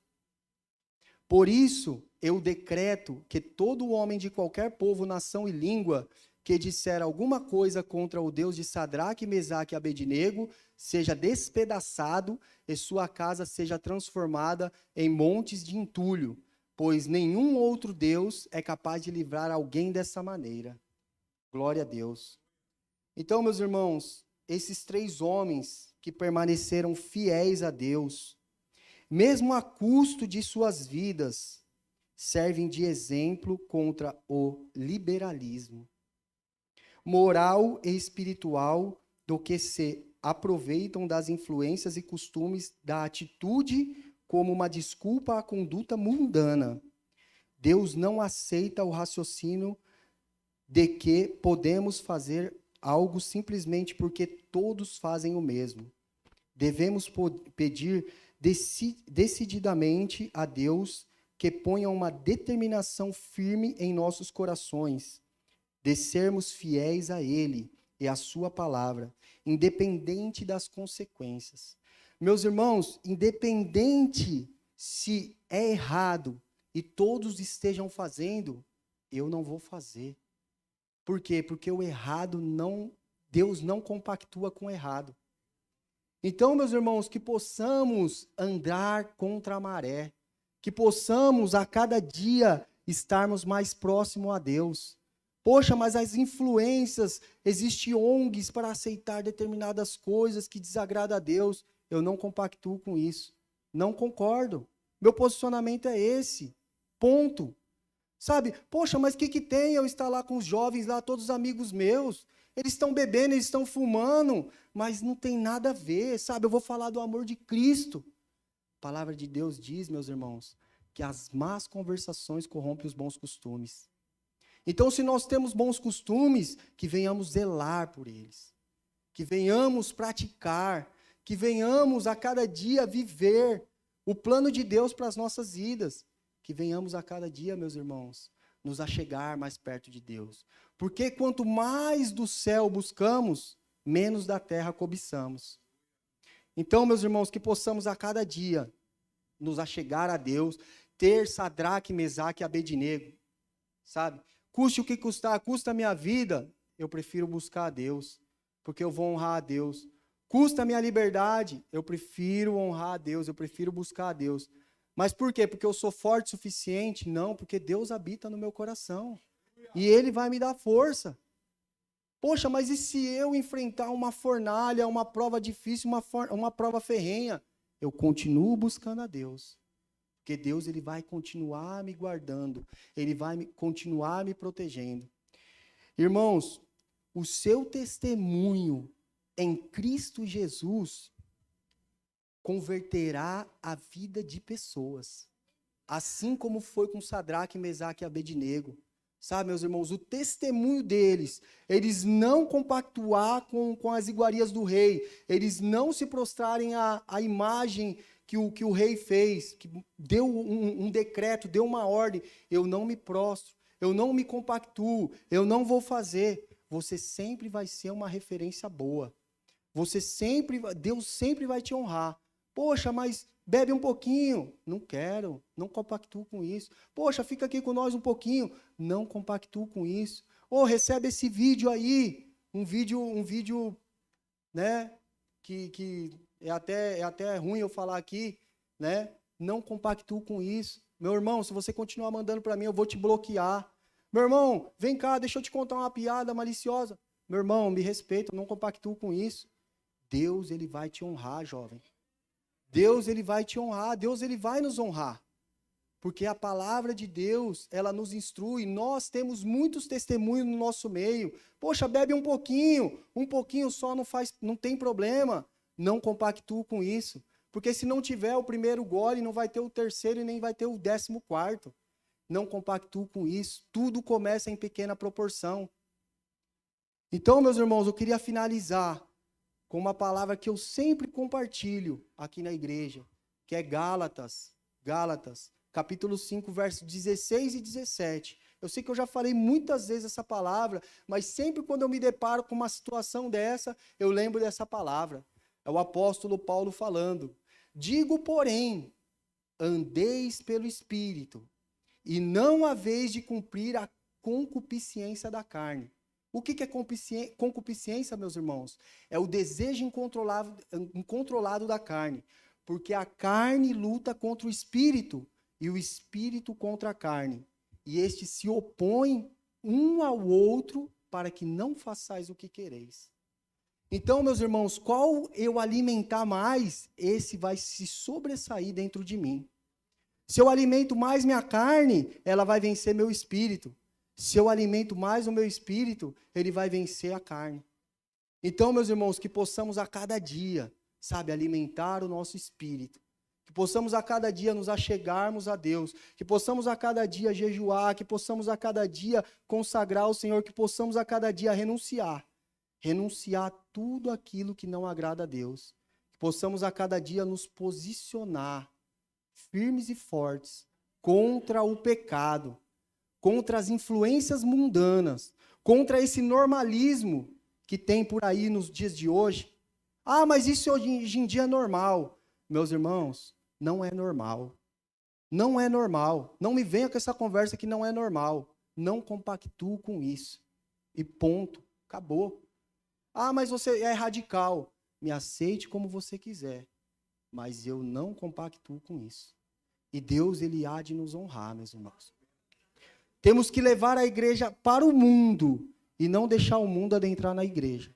Por isso, eu decreto que todo homem de qualquer povo, nação e língua que disser alguma coisa contra o Deus de Sadraque, Mesaque e Abednego seja despedaçado e sua casa seja transformada em montes de entulho, pois nenhum outro Deus é capaz de livrar alguém dessa maneira. Glória a Deus. Então, meus irmãos, esses 3 homens que permaneceram fiéis a Deus, mesmo a custo de suas vidas, servem de exemplo contra o liberalismo moral e espiritual do que se aproveitam das influências e costumes da atitude como uma desculpa à conduta mundana. Deus não aceita o raciocínio de que podemos fazer algo simplesmente porque todos fazem o mesmo. Devemos pedir decididamente a Deus que ponha uma determinação firme em nossos corações, de sermos fiéis a Ele e à sua palavra, independente das consequências. Meus irmãos, independente se é errado e todos estejam fazendo, eu não vou fazer. Por quê? Porque o errado Deus não compactua com o errado. Então, meus irmãos, que possamos andar contra a maré, que possamos a cada dia estarmos mais próximos a Deus. Poxa, mas as influências, existem ONGs para aceitar determinadas coisas que desagradam a Deus. Eu não compactuo com isso. Não concordo. Meu posicionamento é esse. Ponto. Sabe? Poxa, mas o que tem eu estar lá com os jovens, lá, todos os amigos meus? Eles estão bebendo, eles estão fumando, mas não tem nada a ver, sabe? Eu vou falar do amor de Cristo. A palavra de Deus diz, meus irmãos, que as más conversações corrompem os bons costumes. Então, se nós temos bons costumes, que venhamos zelar por eles, que venhamos praticar, que venhamos a cada dia viver o plano de Deus para as nossas vidas, que venhamos a cada dia, meus irmãos, nos achegar mais perto de Deus. Porque quanto mais do céu buscamos, menos da terra cobiçamos. Então, meus irmãos, que possamos a cada dia nos achegar a Deus, ter Sadraque, Mesaque e Abednego, sabe? Custe o que custar, custa a minha vida, eu prefiro buscar a Deus, porque eu vou honrar a Deus. Custa a minha liberdade, eu prefiro honrar a Deus, eu prefiro buscar a Deus. Mas por quê? Porque eu sou forte o suficiente? Não, porque Deus habita no meu coração. E Ele vai me dar força. Poxa, mas e se eu enfrentar uma fornalha, uma prova difícil, uma prova ferrenha? Eu continuo buscando a Deus. Porque Deus ele vai continuar me guardando. Ele vai continuar me protegendo. Irmãos, o seu testemunho em Cristo Jesus converterá a vida de pessoas. Assim como foi com Sadraque, Mesaque e Abednego. Sabe, meus irmãos, o testemunho deles, eles não compactuar com as iguarias do rei, eles não se prostrarem à imagem que o rei fez, que deu um decreto, deu uma ordem, eu não me prostro, eu não me compactuo, eu não vou fazer. Você sempre vai ser uma referência boa. Deus sempre vai te honrar. Poxa, mas bebe um pouquinho. Não quero, não compactuo com isso. Poxa, fica aqui com nós um pouquinho. Não compactuo com isso. Recebe esse vídeo aí, um vídeo, né, que é até ruim eu falar aqui, né? Não compactuo com isso. Meu irmão, se você continuar mandando para mim, eu vou te bloquear. Meu irmão, vem cá, deixa eu te contar uma piada maliciosa. Meu irmão, me respeita, eu não compactuo com isso. Deus, ele vai te honrar, jovem. Deus, ele vai te honrar. Deus, ele vai nos honrar. Porque a palavra de Deus, ela nos instrui. Nós temos muitos testemunhos no nosso meio. Poxa, bebe um pouquinho só não tem problema. Não compactuo com isso. Porque se não tiver o primeiro gole, não vai ter o terceiro e nem vai ter o 14º. Não compactuo com isso. Tudo começa em pequena proporção. Então, meus irmãos, eu queria finalizar com uma palavra que eu sempre compartilho aqui na igreja, que é Gálatas, capítulo 5, versos 16 e 17. Eu sei que eu já falei muitas vezes essa palavra, mas sempre quando eu me deparo com uma situação dessa, eu lembro dessa palavra. É o apóstolo Paulo falando. Digo, porém, andeis pelo Espírito, e não haveis de cumprir a concupiscência da carne. O que é concupiscência, meus irmãos? É o desejo incontrolado da carne. Porque a carne luta contra o espírito e o espírito contra a carne. E estes se opõem um ao outro para que não façais o que quereis. Então, meus irmãos, qual eu alimentar mais, esse vai se sobressair dentro de mim. Se eu alimento mais minha carne, ela vai vencer meu espírito. Se eu alimento mais o meu espírito, ele vai vencer a carne. Então, meus irmãos, que possamos a cada dia, alimentar o nosso espírito. Que possamos a cada dia nos achegarmos a Deus. Que possamos a cada dia jejuar. Que possamos a cada dia consagrar ao Senhor. Que possamos a cada dia renunciar. Renunciar a tudo aquilo que não agrada a Deus. Que possamos a cada dia nos posicionar firmes e fortes contra o pecado, contra as influências mundanas, contra esse normalismo que tem por aí nos dias de hoje. Ah, mas isso hoje em dia é normal. Meus irmãos, não é normal. Não é normal. Não me venha com essa conversa que não é normal. Não compactuo com isso. E ponto. Acabou. Ah, mas você é radical. Me aceite como você quiser. Mas eu não compactuo com isso. E Deus, ele há de nos honrar, meus irmãos. Temos que levar a igreja para o mundo e não deixar o mundo adentrar na igreja.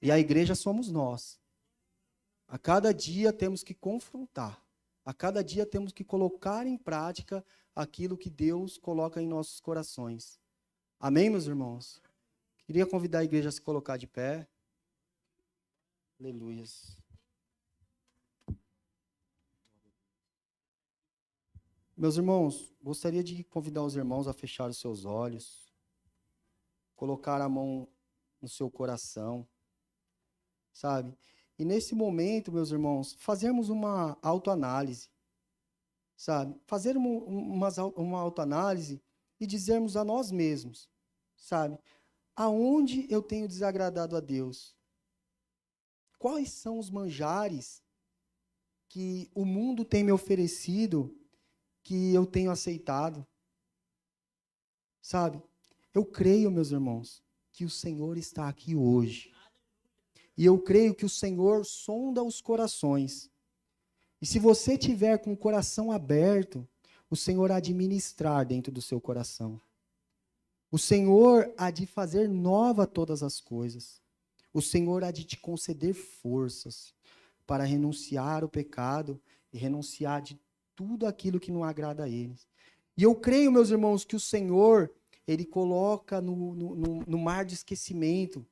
E a igreja somos nós. A cada dia temos que confrontar. A cada dia temos que colocar em prática aquilo que Deus coloca em nossos corações. Amém, meus irmãos? Queria convidar a igreja a se colocar de pé. Aleluias. Meus irmãos, gostaria de convidar os irmãos a fechar os seus olhos, colocar a mão no seu coração, E nesse momento, meus irmãos, fazermos uma autoanálise, Fazer uma autoanálise e dizermos a nós mesmos, aonde eu tenho desagradado a Deus? Quais são os manjares que o mundo tem me oferecido que eu tenho aceitado? Eu creio, meus irmãos, que o Senhor está aqui hoje. E eu creio que o Senhor sonda os corações. E se você tiver com o coração aberto, o Senhor há de ministrar dentro do seu coração. O Senhor há de fazer nova todas as coisas. O Senhor há de te conceder forças para renunciar ao pecado e renunciar de tudo aquilo que não agrada a Ele. E eu creio, meus irmãos, que o Senhor, Ele coloca no mar de esquecimento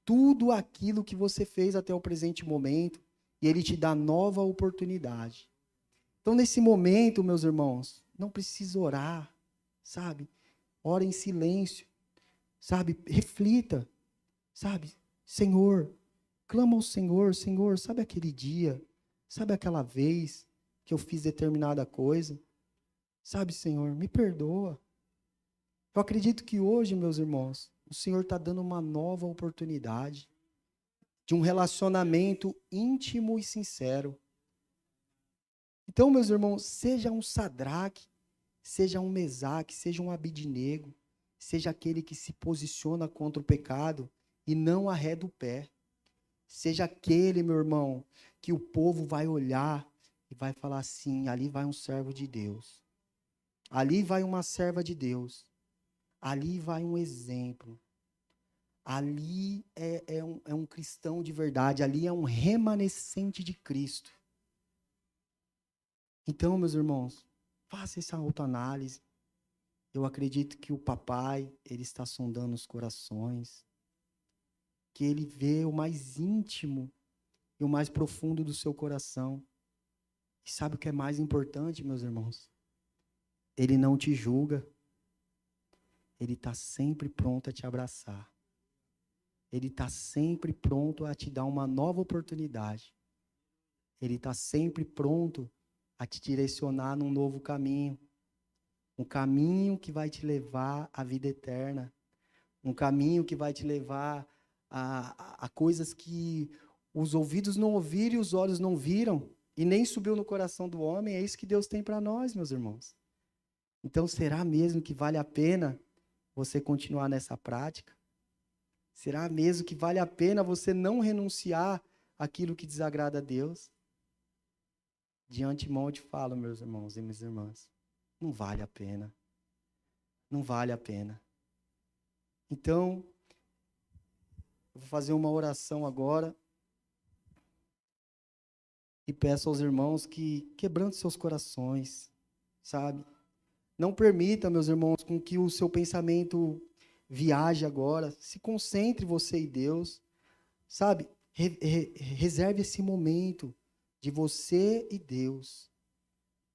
tudo aquilo que você fez até o presente momento e Ele te dá nova oportunidade. Então, nesse momento, meus irmãos, não precisa orar, Ora em silêncio, Reflita, Senhor, clama ao Senhor, Senhor, aquele dia, Sabe aquela vez que eu fiz determinada coisa? Sabe, Senhor, me perdoa. Eu acredito que hoje, meus irmãos, o Senhor está dando uma nova oportunidade de um relacionamento íntimo e sincero. Então, meus irmãos, seja um Sadraque, seja um Mesaque, seja um Abidnego, seja aquele que se posiciona contra o pecado e não arreda o pé. Seja aquele, meu irmão, que o povo vai olhar e vai falar assim, ali vai um servo de Deus. Ali vai uma serva de Deus. Ali vai um exemplo. Ali é um cristão de verdade. Ali é um remanescente de Cristo. Então, meus irmãos, faça essa autoanálise. Eu acredito que o papai, ele está sondando os corações. Que ele vê o mais íntimo e o mais profundo do seu coração. E sabe o que é mais importante, meus irmãos? Ele não te julga. Ele está sempre pronto a te abraçar. Ele está sempre pronto a te dar uma nova oportunidade. Ele está sempre pronto a te direcionar num novo caminho. Um caminho que vai te levar à vida eterna. Um caminho que vai te levar a coisas que os ouvidos não ouviram e os olhos não viram. E nem subiu no coração do homem. É isso que Deus tem para nós, meus irmãos. Então, será mesmo que vale a pena você continuar nessa prática? Será mesmo que vale a pena você não renunciar àquilo que desagrada a Deus? De antemão eu te falo, meus irmãos e minhas irmãs, não vale a pena. Não vale a pena. Então, eu vou fazer uma oração agora e peço aos irmãos que quebrantem seus corações, sabe? Não permita, meus irmãos, com que o seu pensamento viaje agora. Se concentre você e Deus, sabe? Reserve esse momento de você e Deus.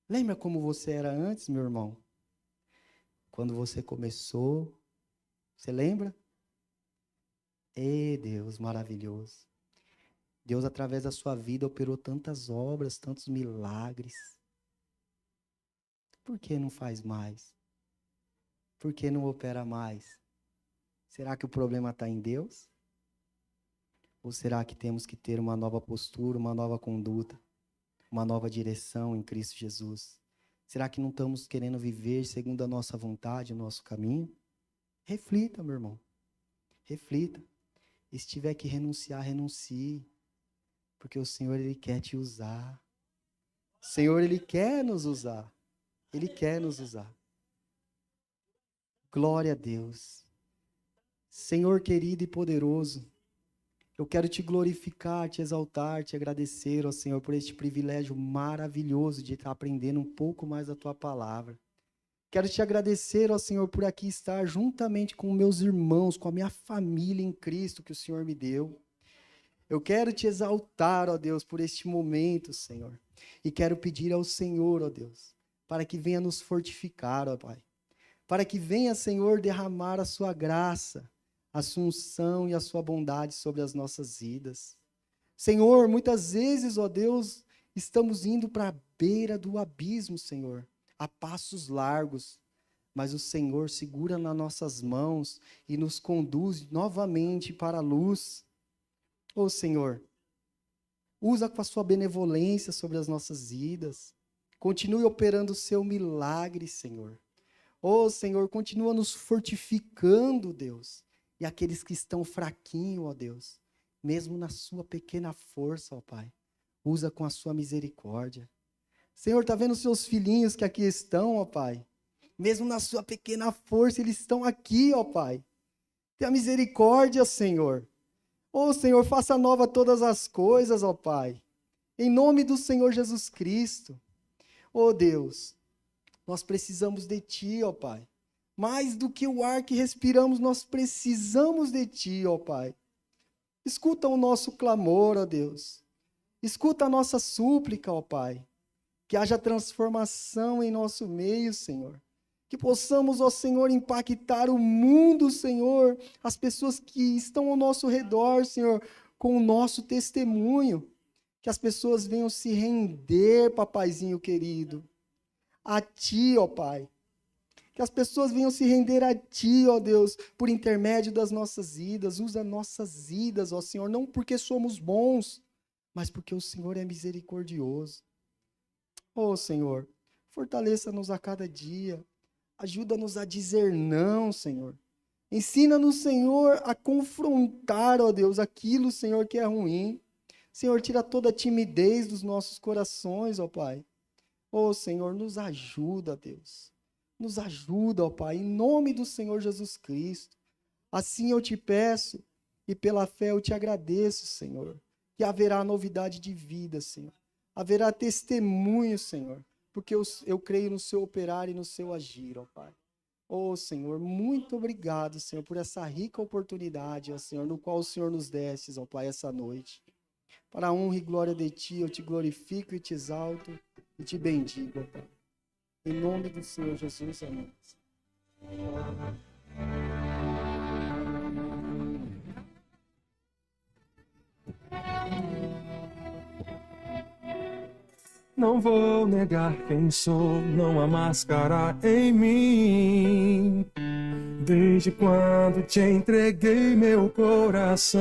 Lembra como você era antes, meu irmão? Quando você começou, você lembra? Deus maravilhoso. Deus, através da sua vida, operou tantas obras, tantos milagres. Por que não faz mais? Por que não opera mais? Será que o problema está em Deus? Ou será que temos que ter uma nova postura, uma nova conduta, uma nova direção em Cristo Jesus? Será que não estamos querendo viver segundo a nossa vontade, o nosso caminho? Reflita, meu irmão. Reflita. E se tiver que renunciar, renuncie. Porque o Senhor, Ele quer te usar. O Senhor, Ele quer nos usar. Ele quer nos usar. Glória a Deus. Senhor querido e poderoso, eu quero te glorificar, te exaltar, te agradecer, ó Senhor, por este privilégio maravilhoso de estar aprendendo um pouco mais da Tua palavra. Quero te agradecer, ó Senhor, por aqui estar juntamente com meus irmãos, com a minha família em Cristo que o Senhor me deu. Eu quero te exaltar, ó Deus, por este momento, Senhor. E quero pedir ao Senhor, ó Deus, para que venha nos fortificar, ó Pai. Para que venha, Senhor, derramar a sua graça, a sua unção e a sua bondade sobre as nossas vidas. Senhor, muitas vezes, ó Deus, estamos indo para a beira do abismo, Senhor, a passos largos, mas o Senhor segura nas nossas mãos e nos conduz novamente para a luz. Ô Senhor, usa com a sua benevolência sobre as nossas vidas, continue operando o seu milagre, Senhor. Ô Senhor, continua nos fortificando, Deus. E aqueles que estão fraquinhos, ó Deus, mesmo na sua pequena força, ó Pai, usa com a sua misericórdia. Senhor, está vendo os seus filhinhos que aqui estão, ó Pai? Mesmo na sua pequena força, eles estão aqui, ó Pai. Tenha misericórdia, Senhor. Ô Senhor, faça nova todas as coisas, ó Pai. Em nome do Senhor Jesus Cristo. Ô Deus, nós precisamos de Ti, ó Pai. Mais do que o ar que respiramos, nós precisamos de Ti, ó Pai. Escuta o nosso clamor, ó Deus. Escuta a nossa súplica, ó Pai. Que haja transformação em nosso meio, Senhor. Que possamos, ó Senhor, impactar o mundo, Senhor. As pessoas que estão ao nosso redor, Senhor, com o nosso testemunho. Que as pessoas venham se render, papaizinho querido, a Ti, ó Pai. Que as pessoas venham se render a Ti, ó Deus, por intermédio das nossas vidas. Usa nossas vidas, ó Senhor, não porque somos bons, mas porque o Senhor é misericordioso. Ó Senhor, fortaleça-nos a cada dia. Ajuda-nos a dizer não, Senhor. Ensina-nos, Senhor, a confrontar, ó Deus, aquilo, Senhor, que é ruim. Senhor, tira toda a timidez dos nossos corações, ó Pai. Ó Senhor, nos ajuda, Deus. Nos ajuda, ó Pai, em nome do Senhor Jesus Cristo. Assim eu te peço e pela fé eu te agradeço, Senhor. Que haverá novidade de vida, Senhor. Haverá testemunho, Senhor. Porque eu creio no seu operar e no seu agir, ó Pai. Ó Senhor, muito obrigado, Senhor, por essa rica oportunidade, ó Senhor, no qual o Senhor nos destes, ó Pai, essa noite. Para a honra e glória de Ti, eu te glorifico e te exalto e te bendigo, ó Pai. Em nome do Senhor Jesus, amém. Não vou negar quem sou, não há máscara em mim. Desde quando te entreguei meu coração,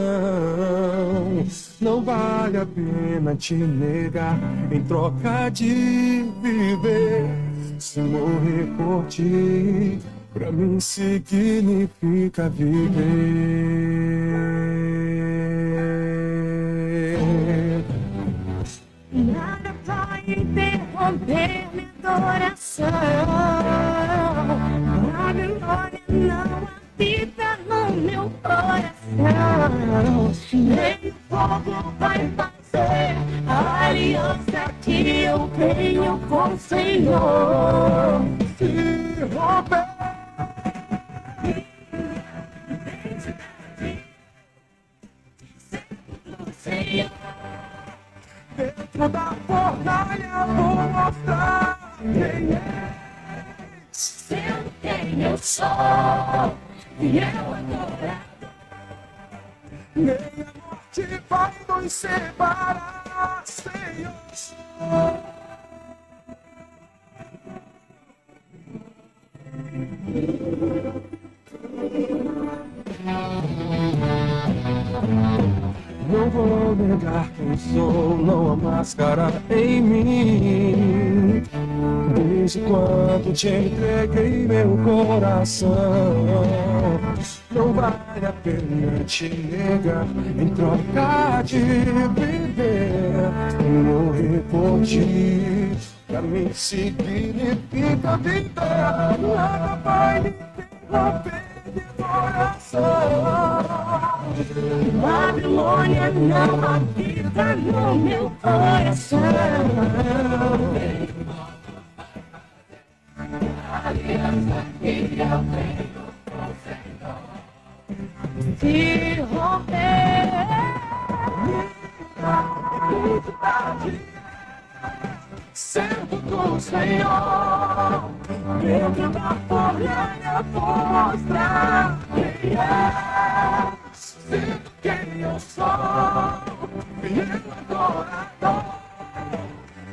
não vale a pena te negar em troca de viver. Se morrer por ti, pra mim significa viver. Nada vai interromper minha adoração. A glória não habita no meu coração. Nem o fogo vai fazer a aliança que eu tenho com o Senhor. Se romper Senhor, dentro da fornalha vou mostrar quem é. sendo quem eu sou, e eu adoro. Nem a morte vai nos separar, Senhor. Não vou negar quem sou, não há máscara em mim. Desde quando te entreguei meu coração, não vale a pena te negar em troca de viver. Morrer por ti, pra mim significa viver. Nada vai me interromper de coração. Babilônia não habita no meu coração. Aliança que eu tenho com o Senhor. Se romper sendo do Senhor, dentro da fornalha vou mostrar quem é. Sendo quem eu sou, fiel adorador.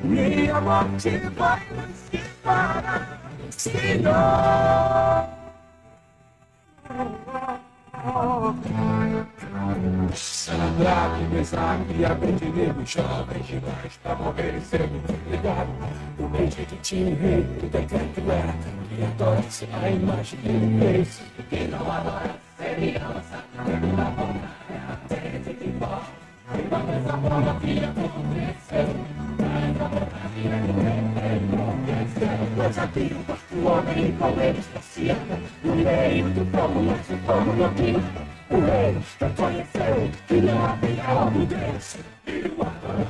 Minha morte vai nos separar, Senhor. Sadraque, Mesaque e Abednego, jovens demais pra morrer cedo, ligado. O bendito tinha rei, do decreto era que adora-se a imagem que ele fez. Que não adora, seria lançado dentro da fornalha, desde que morre. E quando essa forma que aconteceu, mas a fornalha enlouqueceu. Pois havia um quarto homem e com eles passeava, no meio do fogo, mas o fogo não queimava. O rei reconheceu que não havia outro Deus, e o adorou.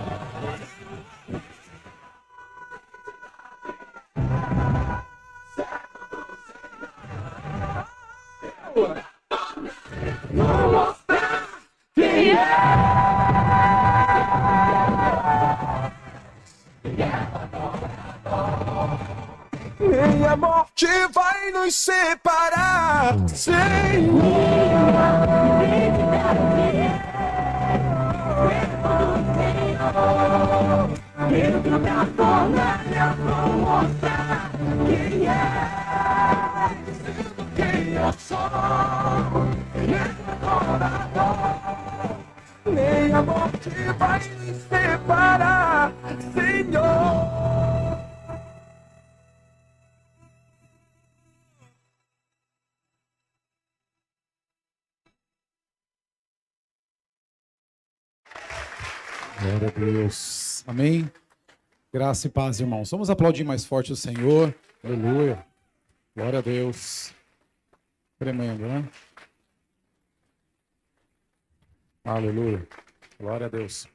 Vou mostrar quem é. Nem a morte vai nos separar, Senhor. Senhor. vai nos separar, Senhor. Glória a Deus. Amém? Graça e paz, irmãos. Vamos aplaudir mais forte o Senhor. Aleluia. Glória a Deus. Tremendo, né? Aleluia. Glória a Deus.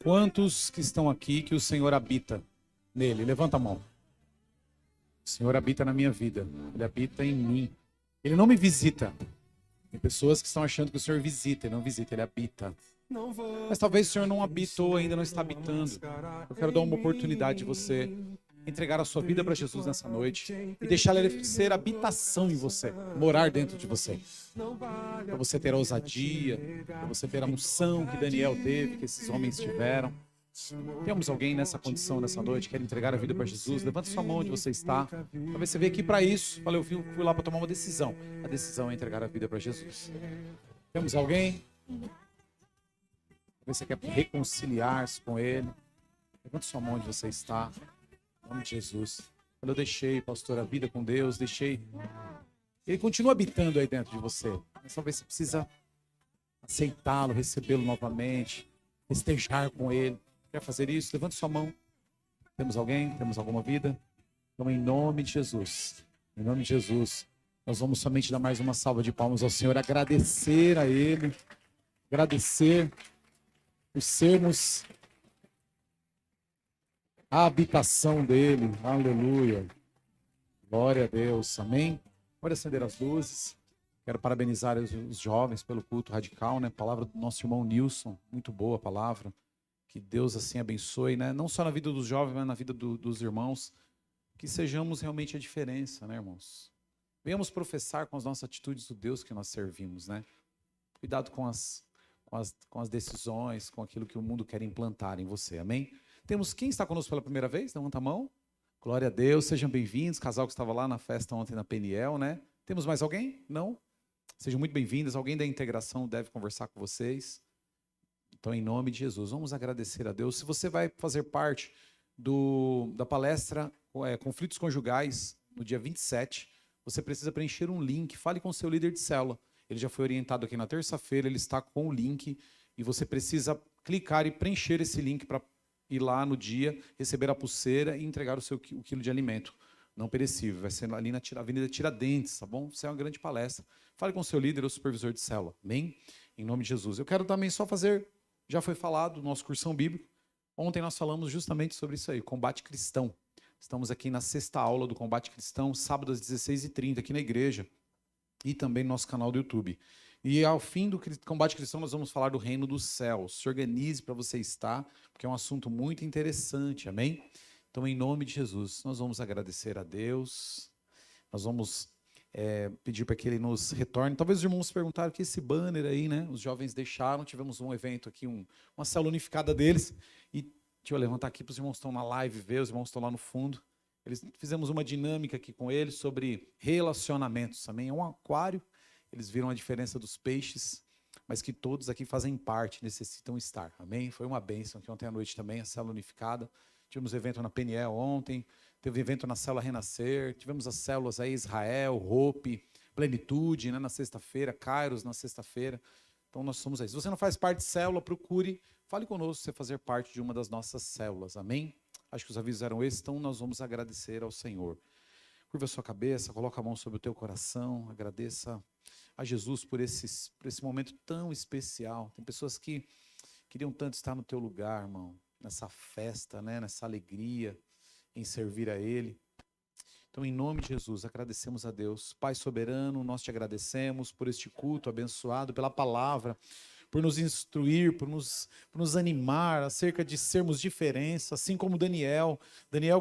Quantos que estão aqui que o Senhor habita nele? Levanta a mão. O Senhor habita na minha vida. Ele habita em mim. Ele não me visita. Tem pessoas que estão achando que o Senhor visita. Ele não visita, ele habita. Mas talvez o Senhor não habitou, ainda não está habitando. Eu quero dar uma oportunidade de você entregar a sua vida para Jesus nessa noite e deixar Ele ser habitação em você, morar dentro de você. Para você ter a ousadia, para você ter a unção que Daniel teve, que esses homens tiveram. Temos alguém nessa condição nessa noite, quer entregar a vida para Jesus? Levanta sua mão onde você está. Talvez você veio aqui para isso. Falei, eu fui lá para tomar uma decisão. A decisão é entregar a vida para Jesus. Temos alguém? Você quer reconciliar-se com Ele? Levanta sua mão onde você está. Em nome de Jesus. Quando eu deixei, pastor, a vida com Deus, deixei. Ele continua habitando aí dentro de você. Mas talvez você precisa aceitá-lo, recebê-lo novamente, festejar com Ele. Quer fazer isso? Levante sua mão. Temos alguém? Temos alguma vida? Então, em nome de Jesus, em nome de Jesus, nós vamos somente dar mais uma salva de palmas ao Senhor, agradecer a Ele, agradecer por sermos a habitação dele. Aleluia. Glória a Deus. Amém. Pode acender as luzes. Quero parabenizar os jovens pelo culto radical, né? Palavra do nosso irmão Nilson. Muito boa a palavra. Que Deus assim abençoe, né? Não só na vida dos jovens, mas na vida dos irmãos. Que sejamos realmente a diferença, né, irmãos? Venhamos professar com as nossas atitudes o Deus que nós servimos, né? Cuidado com as decisões, com aquilo que o mundo quer implantar em você, amém? Temos quem está conosco pela primeira vez? Levanta a mão. Glória a Deus, sejam bem-vindos. Casal que estava lá na festa ontem na Peniel, né? Temos mais alguém? Não? Sejam muito bem-vindos. Alguém da integração deve conversar com vocês. Então, em nome de Jesus, vamos agradecer a Deus. Se você vai fazer parte da palestra Conflitos Conjugais, no dia 27, você precisa preencher um link. Fale com o seu líder de célula. Ele já foi orientado aqui na terça-feira, ele está com o link e você precisa clicar e preencher esse link para ir lá no dia, receber a pulseira e entregar o quilo de alimento não perecível. Vai ser ali na Avenida Tiradentes, tá bom? Isso é uma grande palestra. Fale com o seu líder ou supervisor de célula, amém? Em nome de Jesus. Eu quero também só fazer, já foi falado, nosso cursão bíblico. Ontem nós falamos justamente sobre isso aí, combate cristão. Estamos aqui na 6ª aula do combate cristão, sábado às 16h30, aqui na igreja. E também no nosso canal do YouTube. E ao fim do combate cristão, nós vamos falar do reino dos céus. Se organize para você estar, porque é um assunto muito interessante, amém? Então, em nome de Jesus, nós vamos agradecer a Deus, nós vamos pedir para que Ele nos retorne. Talvez os irmãos perguntaram que esse banner aí, né? Os jovens deixaram, tivemos um evento aqui, uma célula unificada deles. E deixa eu levantar aqui para os irmãos que estão na live ver, os irmãos que estão lá no fundo. Fizemos uma dinâmica aqui com eles sobre relacionamentos também. É um aquário, eles viram a diferença dos peixes, mas que todos aqui fazem parte, necessitam estar. Amém? Foi uma bênção aqui ontem à noite também, a célula unificada. Tivemos evento na Peniel ontem, teve evento na célula Renascer, tivemos as células aí, Israel, Hope, Plenitude, né, na sexta-feira, Kairos na sexta-feira. Então nós somos aí. Se você não faz parte de célula, procure, fale conosco, você fazer parte de uma das nossas células. Amém? Acho que os avisos eram esses, então nós vamos agradecer ao Senhor. Curva a sua cabeça, coloca a mão sobre o teu coração, agradeça a Jesus por esse momento tão especial. Tem pessoas que queriam tanto estar no teu lugar, irmão, nessa festa, né, nessa alegria em servir a Ele. Então, em nome de Jesus, agradecemos a Deus. Pai soberano, nós te agradecemos por este culto abençoado, pela palavra, por nos instruir, por nos animar acerca de sermos diferentes, assim como Daniel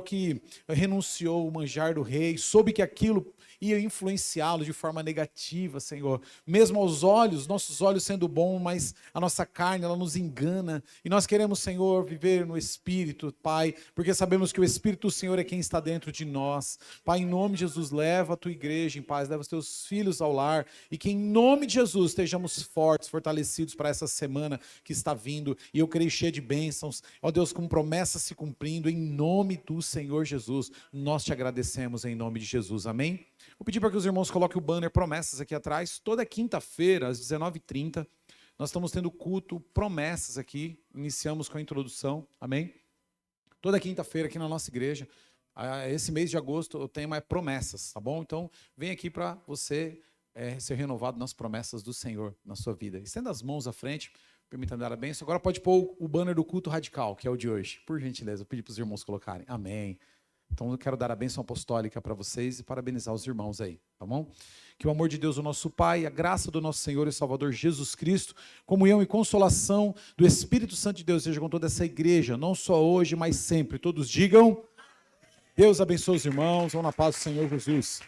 que renunciou o manjar do rei, soube que aquilo ia influenciá-lo de forma negativa, Senhor. Mesmo aos olhos, nossos olhos sendo bons, mas a nossa carne, ela nos engana. E nós queremos, Senhor, viver no Espírito, Pai, porque sabemos que o Espírito do Senhor é quem está dentro de nós. Pai, em nome de Jesus, leva a tua igreja em paz, leva os teus filhos ao lar, e que em nome de Jesus estejamos fortes, fortalecidos para essa semana que está vindo, e eu creio cheia de bênçãos, ó Deus, com promessas se cumprindo, em nome do Senhor Jesus, nós te agradecemos em nome de Jesus, amém? Vou pedir para que os irmãos coloquem o banner promessas aqui atrás, toda quinta-feira, às 19h30, nós estamos tendo culto promessas aqui, iniciamos com a introdução, amém? Toda quinta-feira aqui na nossa igreja, esse mês de agosto o tema é promessas, tá bom? Então, vem aqui para você ser renovado nas promessas do Senhor na sua vida. Estenda as mãos à frente, permita dar a bênção. Agora pode pôr o banner do culto radical, que é o de hoje. Por gentileza, eu pedi para os irmãos colocarem. Amém. Então, eu quero dar a bênção apostólica para vocês e parabenizar os irmãos aí, tá bom? Que o amor de Deus, o nosso Pai, a graça do nosso Senhor e Salvador Jesus Cristo, comunhão e consolação do Espírito Santo de Deus seja com toda essa igreja, não só hoje, mas sempre. Todos digam... Deus abençoe os irmãos, vão na paz do Senhor Jesus.